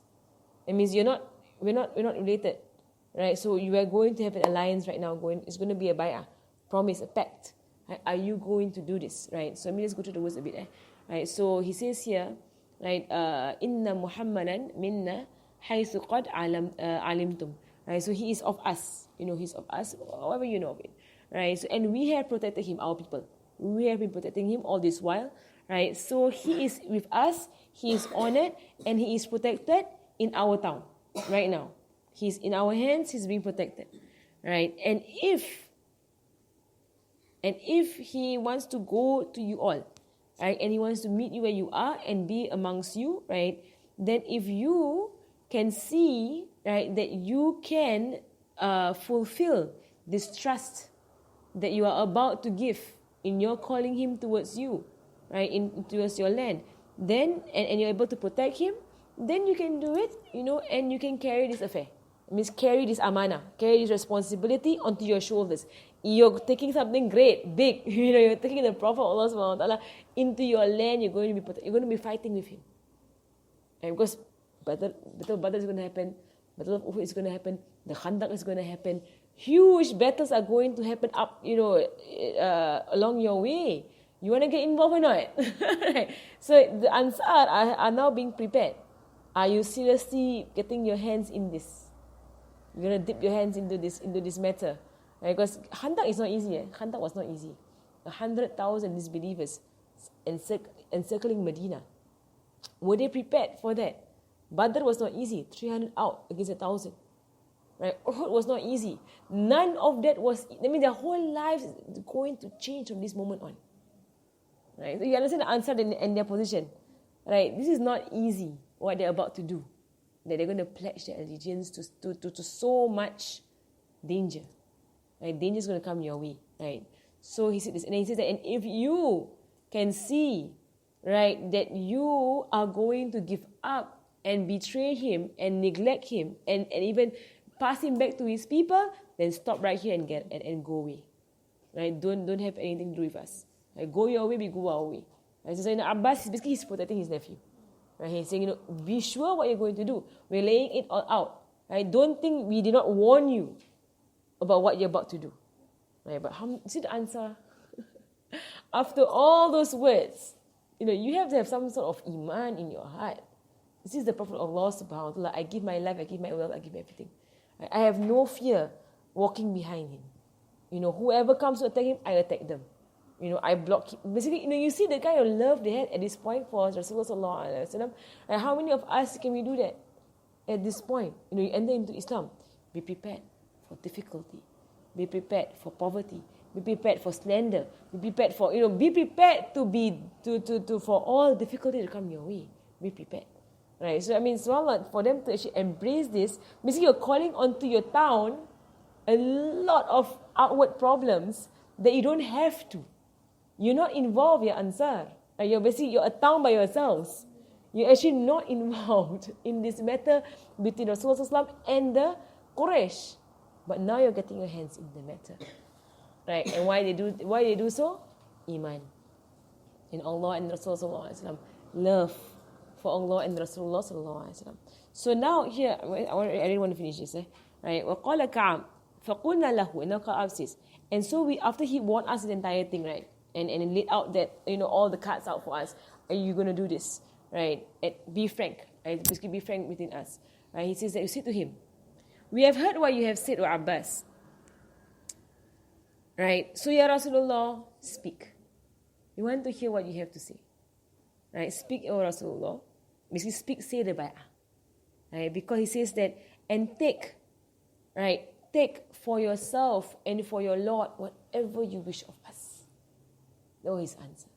It means we're not related, right? So you are going to have an alliance right now. It's going to be a bay'ah, promise, a pact. Right? Are you going to do this, right? So let's go through the words a bit, right? So he says here, right, inna Muhammadan minna haythu qad alimtum, right? So he is of us, you know, he's of us, however you know of it, right? So, and we have protected him, our people, we have been protecting him all this while, right? So he is with us, he is honored, and he is protected in our town right now. He's in our hands, he's being protected, right? And if he wants to go to you all, right, and he wants to meet you where you are and be amongst you, right, then if you can see, right, that you can fulfill this trust that you are about to give in your calling him towards you, right, towards your land, then and you're able to protect him, then you can do it, you know, and you can carry this affair. It means carry this amanah, carry this responsibility onto your shoulders. You're taking something great, big, you know, you're taking the Prophet Allah subhanahu wa ta'ala into your land, you're going to be fighting with him. And because Battle is going to happen, Battle of Uhud is going to happen, the Khandaq is going to happen, huge battles are going to happen up, you know, along your way. You want to get involved or not? So the Ansar are now being prepared. Are you seriously getting your hands in this? You're going to dip your hands into this matter. Right? Because Khandaq is not easy. Khandaq was not easy. 100,000 disbelievers encircling Medina. Were they prepared for that? Badr was not easy. 300 out against 1,000. Right? Uhud was not easy. None of that was, I mean, their whole lives is going to change from this moment on. Right? So you understand the answer and their position. Right? This is not easy, what they're about to do. That they're going to pledge their allegiance to so much danger. Right? Danger is going to come your way. Right? So he said this, and he says that, and if you can see, right, that you are going to give up and betray him and neglect him and even pass him back to his people, then stop right here and go away. Right? Don't have anything to do with us. Right? Go your way, we go our way. Right? So Sayyidina Abbas, basically he's protecting his nephew. Right? He's saying, you know, be sure what you're going to do. We're laying it all out. Right? Don't think we did not warn you about what you're about to do. Right? But see the answer? After all those words, you know, you have to have some sort of iman in your heart. This is the Prophet of Allah subhanahu wa ta'ala. I give my life, I give my wealth, I give everything. I have no fear walking behind him. You know, whoever comes to attack him, I attack them. You know, I block him. Basically, you know, you see the kind of love they had at this point for Rasulullah sallallahu alaihi wasallam. And how many of us can we do that at this point? You know, you enter into Islam. Be prepared for difficulty. Be prepared for poverty. Be prepared for slander. Be prepared for, you know, be prepared for all difficulty to come your way. Be prepared. Right? So, I mean, subhanAllah, for them to actually embrace this, basically you're calling onto your town a lot of outward problems that you don't have to. You're not involved, you're Ansar. You're a town by yourselves. You're actually not involved in this matter between Rasulullah and the Quraysh. But now you're getting your hands in the matter. Right? And why they do so? Iman. In Allah and Rasulullah sallallahu alaihi wasallam. Love for Allah and Rasulullah sallallahu alaihi wasallam. So now here, I really want to finish this. Right? وَقَالَ كَعَبْ فَقُلْنَا لَهُ. And now Ka'ab says, and so after he warned us the entire thing, right? And laid out that, all the cards out for us. Are you going to do this? Right? And be frank. Right? Basically be frank within us. Right? He says that you say to him, we have heard what you have said, O Abbas. Right? So Ya Rasulullah, speak. We want to hear what you have to say. Right? Speak, O Rasulullah. Basically speak, say the bay'ah. Right? Because he says that, and take, right? Take for yourself and for your Lord whatever you wish of us. That was his answer.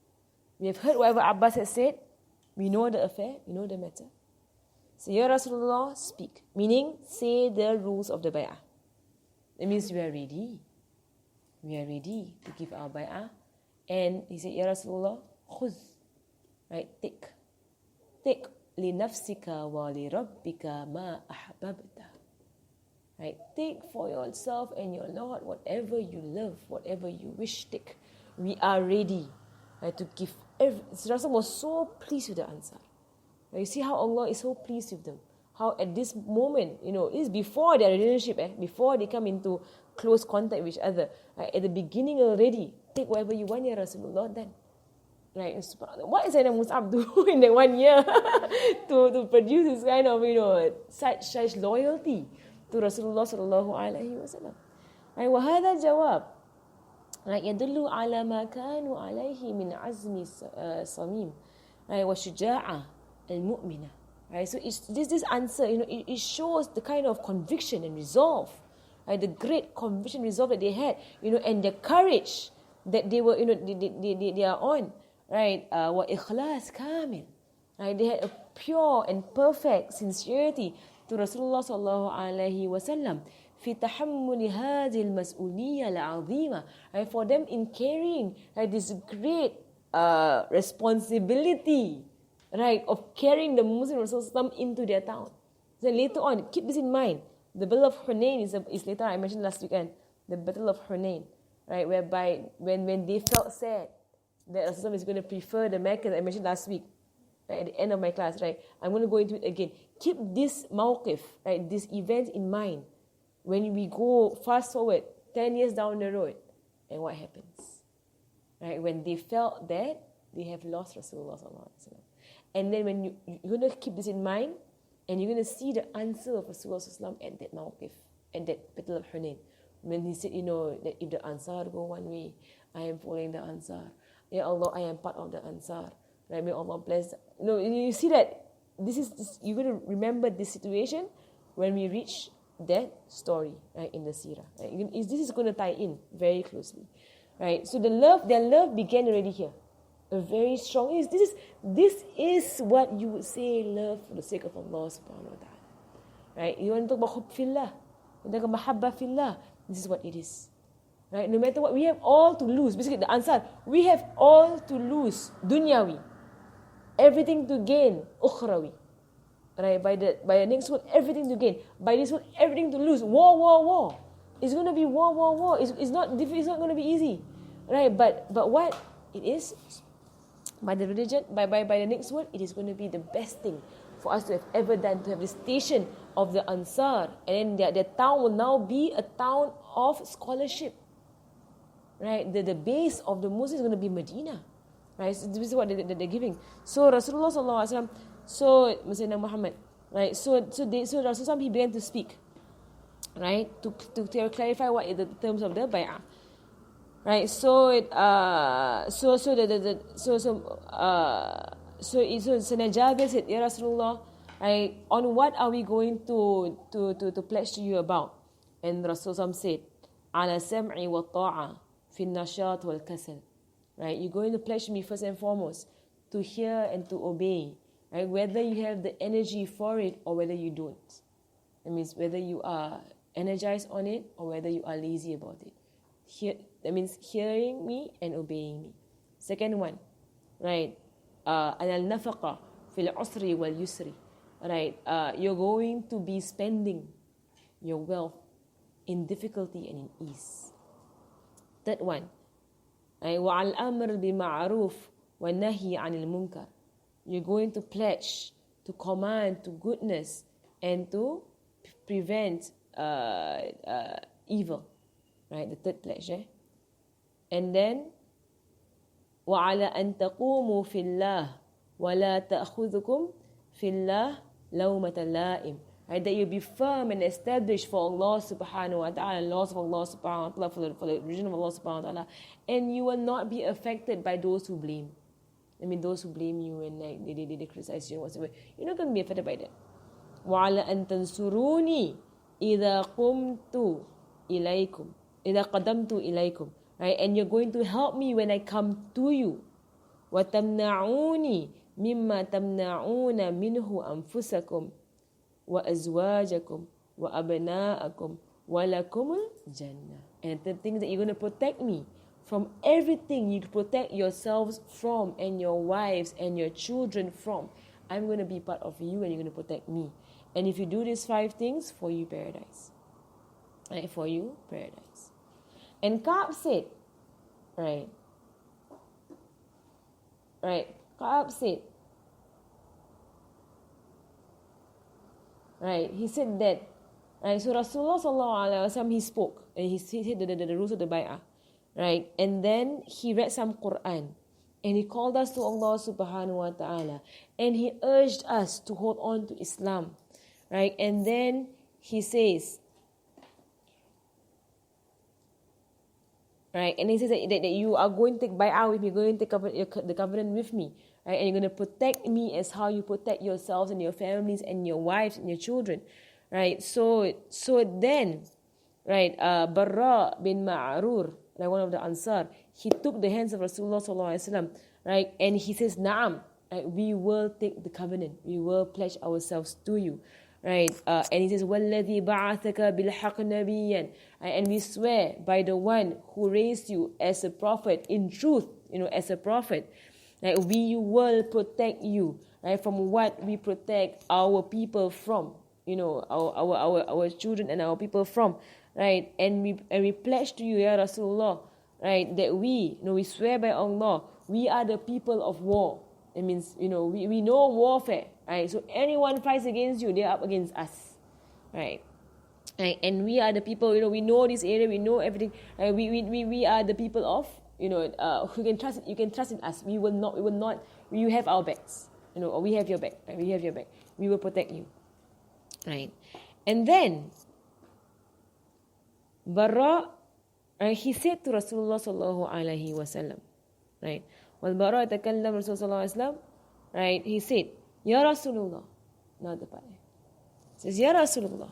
We have heard whatever Abbas has said. We know the affair. We know the matter. So, Ya Rasulullah, speak. Meaning, say the rules of the bay'ah. That means we are ready. We are ready to give our bay'ah. And he said, Ya Rasulullah, khuz. Right, take. Take. لِنَفْسِكَ وَلِرَبِّكَ مَا أَحْبَبْتَ. Right, take for yourself and your Lord whatever you love, whatever you wish, take. We are ready, right, to give. Rasul was so pleased with the answer. Right, you see how Allah is so pleased with them. How at this moment, this is before their relationship, before they come into close contact with each other. Right, at the beginning already, take whatever you want, Ya Rasulullah, then. Right, what is Sayyidina Mus'ab do in that 1 year to produce this kind of, such loyalty to Rasulullah sallallahu alaihi wasallam? Right, وهذا جواب. Right, يدل على ما كانوا عليه من عزم صميم. Right, وشجاعة المؤمنة. Right, so this answer, it shows the kind of conviction and resolve, right, the great conviction resolve that they had, and the courage that they were, they are on. Right, وإخلاص كامل. Right, they had a pure and perfect sincerity to Rasulullah sallallahu alaihi wasallam. في تحمل هذه المسؤولية العظيمة. Right, for them in carrying, right, this great responsibility, right, of carrying the Muslim Rasulullah into their town. So later on, keep this in mind. The Battle of Hunain is later, I mentioned last weekend, the Battle of Hunain, right, whereby when they felt sad that Rasulullah is going to prefer the Mecca, I mentioned last week, right, at the end of my class, right, I'm going to go into it again. Keep this mawqif, right, this event in mind when we go fast forward 10 years down the road, and what happens, right, when they felt that they have lost Rasulullah sallallahu alaihi wasallam. And then when you're going to keep this in mind, and you're going to see the answer of Rasulullah sallallahu alaihi wasallam at that mawqif, at that Battle of Hunain, when he said, that if the Ansar go one way, I am following the Ansar. Ya Allah, I am part of the Ansar. Right? May Allah bless. You see that you're going to remember this situation when we reach that story, right, in the Sirah. Right? This is going to tie in very closely. Right? So their love began already here. A very strong. This is what you would say love for the sake of Allah subhanahu wa ta'ala. Right? You want to talk about hub fillah, you talk about mahabba fillah. This is what it is. Right? No matter what, we have all to lose. Basically, the Ansar, we have all to lose. Dunyawi. Everything to gain. Ukhrawi. Right? By the next one, everything to gain. By this one, everything to lose. War. It's going to be war. It's not going to be easy. Right? But what it is, by the religion, by the next one, it is going to be the best thing for us to have ever done, to have the station of the Ansar. And then their town will now be a town of scholarship. Right, the base of the Muslims is going to be Medina, right? So this is what they're giving. So Rasulullah sallallahu alaihi wasallam, so Sayyidina Muhammad, right? So Rasulullah he began to speak, right, to clarify what are the terms of the bay'ah, right? So Sayyidina Jabir said, Ya Rasulullah, right, on what are we going to pledge to you about? And Rasulullah said, ala sam'i wa ta'a. في النشاط والكسل. Right, you're going to pledge me first and foremost to hear and to obey, right, whether you have the energy for it or whether you don't. That means whether you are energized on it or whether you are lazy about it. That means hearing me and obeying me. Second one, right, al-nafaqa fil usri wal yusri. Right, you're going to be spending your wealth in difficulty and in ease. Third one, وَالْأَمْرِ بِمَعْرُوفٍ وَالنَّهِي عَنِ الْمُنْكَرِ. You're going to pledge, to command to goodness and to prevent evil. Right, the third pledge. And then, وَعَلَى أَن تَقُومُوا فِي اللَّهِ وَلَا تَأْخُذُكُمْ فِي اللَّهِ لَوْمَةَ لَائِمٍ. Right, that you be firm and established for Allah subhanahu wa ta'ala, laws of Allah subhanahu wa ta'ala, for the religion of Allah subhanahu wa ta'ala, and you will not be affected by those who blame. I mean, those who blame you and like they criticize you and whatever. You're not going to be affected by that. وَعَلَى أَن تَنْصُرُونِي إِذَا قُمْتُ إِلَيْكُمْ إِذَا قَدَمْتُ إِلَيْكُمْ. Right, and you're going to help me when I come to you. وَتَمْنَعُونِي مِمَّا تَمْنَعُونَ مِنْهُ أَنفُسَكُمْ وَأَزْوَاجَكُمْ وَأَبْنَاءَكُمْ وَلَكُمُ الْجَنَّةِ. And the thing that you're going to protect me from everything you protect yourselves from and your wives and your children from. I'm going to be part of you and you're going to protect me. And if you do these 5 things, for you paradise. Right, for you paradise. And Ka'ab said, right, Ka'ab said, right, he said that, right, so Rasulullah sallallahu alaihi wasallam, he spoke, and he said the rules of the bay'ah, right, and then he read some Quran, and he called us to Allah subhanahu wa ta'ala, and he urged us to hold on to Islam, right, and then he says, right, and he says that you are going to take bay'ah with me, you're going to take the covenant with me, right, and you're going to protect me as how you protect yourselves and your families and your wives and your children, right. So then, right, Barra bin Ma'rur, like one of the Ansar, he took the hands of Rasulullah sallallahu alaihi wasallam, right, and he says, Naam, right, we will take the covenant, we will pledge ourselves to you. Right, and he says, وَالَّذِي بَعَثَكَ بِالْحَقِّ نَبِيًّا, and we swear by the one who raised you as a prophet in truth, as a prophet, right, we will protect you, right, from what we protect our people from, our children and our people from, right, and we pledge to you, Ya Rasulullah, right, that we swear by Allah, we are the people of war. It means, we know warfare, right? So anyone fights against you, they're up against us, right? Right? And we are the people, we know this area, we know everything. Right? We are the people of, who can trust. You can trust in us. We will not. You have our backs, or we have your back. Right? We have your back. We will protect you, right? And then, Barra, he said to Rasulullah sallallahu alaihi wasallam, right? وَالْبَرَاءَ تَكَلَّمَ Rasulullah sallallahu alaihi wasallam, right? He said, Ya Rasulullah, not the part. He says, Ya Rasulullah,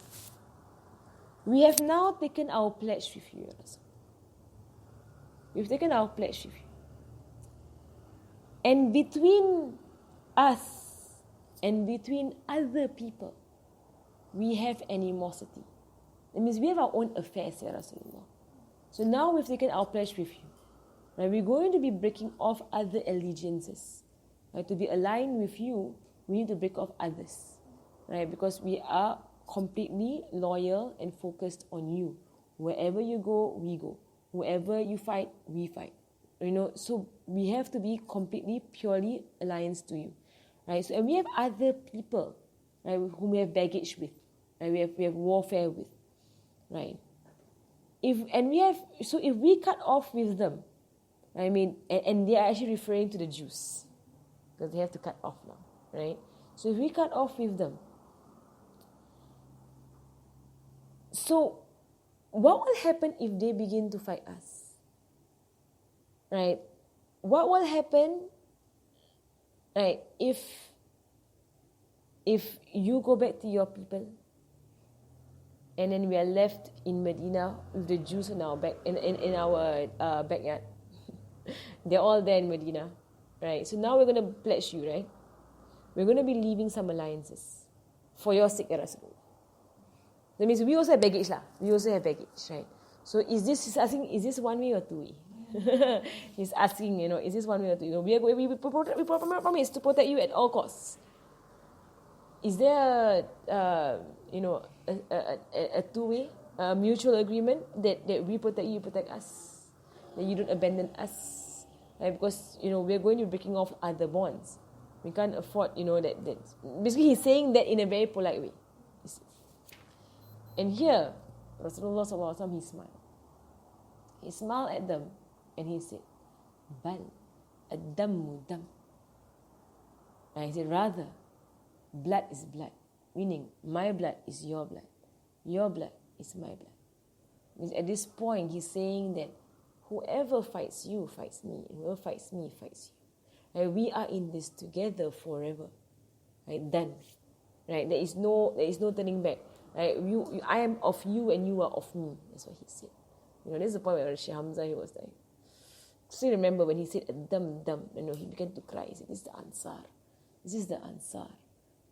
we have now taken our pledge with you, Ya Rasul. We've taken our pledge with you. And between us and between other people, we have animosity. That means we have our own affairs, Ya Rasulullah. So now we've taken our pledge with you. Right, we're going to be breaking off other allegiances. Right, to be aligned with you, we need to break off others. Right, because we are completely loyal and focused on you. Wherever you go, we go. Wherever you fight, we fight. So we have to be completely, purely aligned to you. Right, so and we have other people, right, whom we have baggage with. Right, we have warfare with. Right. If we cut off with them, I mean, and they are actually referring to the Jews, because they have to cut off now, right? So if we cut off with them, so what will happen if they begin to fight us? Right? What will happen, right, if you go back to your people, and then we are left in Medina with the Jews in our backyard? They're all there in Medina, right? So now we're going to pledge you, right? We're going to be leaving some alliances for your sake, Ya Rasulullah. That means we also have baggage, lah. We also have baggage, right? So he's asking, is this one way or two way? He's asking, is this one way or two way? We promise to protect you at all costs. Is there a two way? mutual agreement that we protect you, protect us, that you don't abandon us, right? Because we're going to be breaking off other bonds. We can't afford that basically he's saying that in a very polite way. And here Rasulullah SAW, he smiled at them and he said, bal ad-dammu dam. And he said, rather, blood is blood, meaning my blood is your blood, your blood is my blood. Means at this point, he's saying that whoever fights you fights me, and whoever fights me fights you. Right? We are in this together forever. Right? Done. Right? There is no turning back. Right? I am of you and you are of me. That's what he said. This is the point where Sheikh Hamza, he was like, still remember when he said dam, he began to cry. He said, this is the Ansar. This is the Ansar.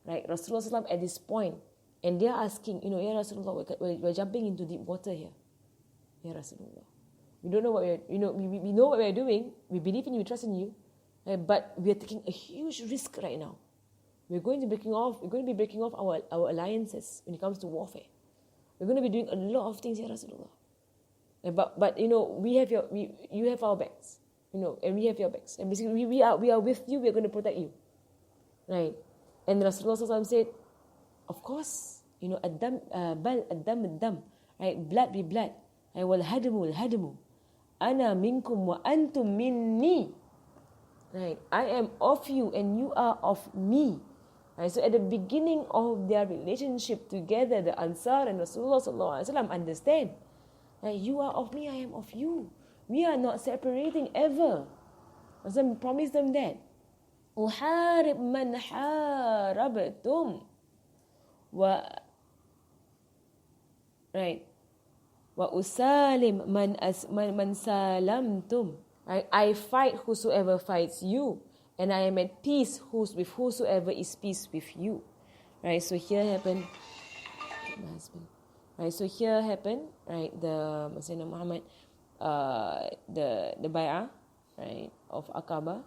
Right? Rasulullah at this point, and they are asking, Ya Rasulullah, we're jumping into deep water here. Ya Rasulullah. We don't know what we know what we're doing. We believe in you, we trust in you. Right? But we are taking a huge risk right now. We're going to be breaking off our alliances when it comes to warfare. We're going to be doing a lot of things, Ya Rasulullah. But you have our backs. And we have your backs. And basically we are with you, we're going to protect you. Right? And Rasulullah said, of course, ad-dam, bal ad-dam ad-dam, right? Blood be blood. Wal hadamu. Ana minkum wa antum minni. Right? I am of you and you are of me. Right? So at the beginning of their relationship together, the Ansar and Rasulullah sallallahu alaihi wasallam understand. Right? You are of me, I am of you. We are not separating ever. Rasul promised them that. أحارب من حاربتم right, وأسالم من سالمتم. Right? I fight whosoever fights you, and I am at peace with whosoever is peace with you. Right? So here happened, my husband. Right? So here happened, right? The Sayyidina Muhammad, the bay'ah, right, of Aqaba.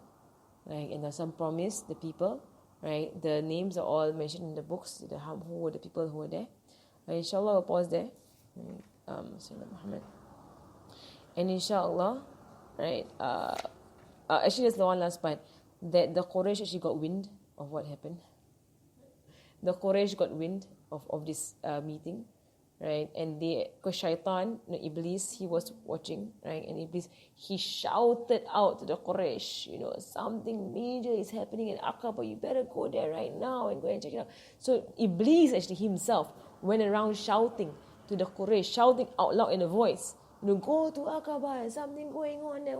Right, and there's some promise the people, right? The names are all mentioned in the books. Who were the people who were there? Right, inshallah, we'll pause there. Right, Sayyidina Muhammad. And inshallah, right? Actually, there's the one last part that the Quraysh actually got wind of what happened. The Quraysh got wind of this meeting. Right, and because Shaitan, Iblis, he was watching, right, and Iblis, he shouted out to the Quraysh, something major is happening in Aqaba, you better go there right now and go and check it out. So Iblis actually himself went around shouting to the Quraysh, shouting out loud in a voice, go to Aqaba, there's something going on there,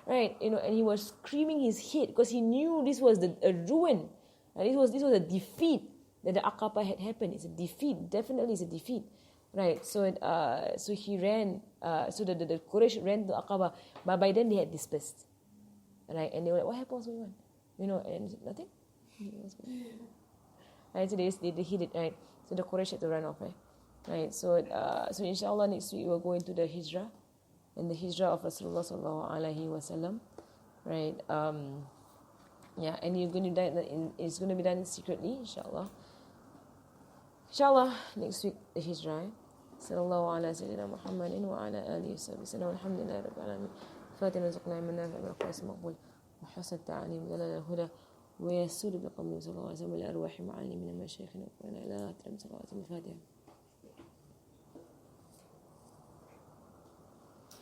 right, and he was screaming his head because he knew this was a ruin, and this was a defeat that the Aqaba had happened. It's a defeat, definitely it's a defeat. Right, so he ran. So the Quraysh ran to Aqaba, but by then they had dispersed. Right, and they were like, "What happened? What's going on?" And nothing. Right, so they hid it. Right, so the Quraysh had to run off. Right, so inshallah next week we'll go into the Hijrah, and the Hijrah of Rasulullah sallallahu alaihi wasallam. Right, yeah, and it's going to be done secretly, inshallah. Inshallah, next week the Hijrah. Sallallahu ala sayyidina Muhammadin wa ala alihi wa sallam. Alhamdulillah rabbil alamin. Fatiha rizqna min nafi' wa qas maqbul. Wa hasan ta'alim dalal al-huda. Wa yasud bi qawmi sallallahu alaihi wa sallam al-arwah ma'ani min al-mashayikhina wa ila atram sallallahu alaihi wa sallam.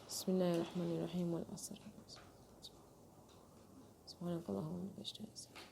Bismillahir rahmanir rahim wal asr. Subhanakallahumma wa bihamdika.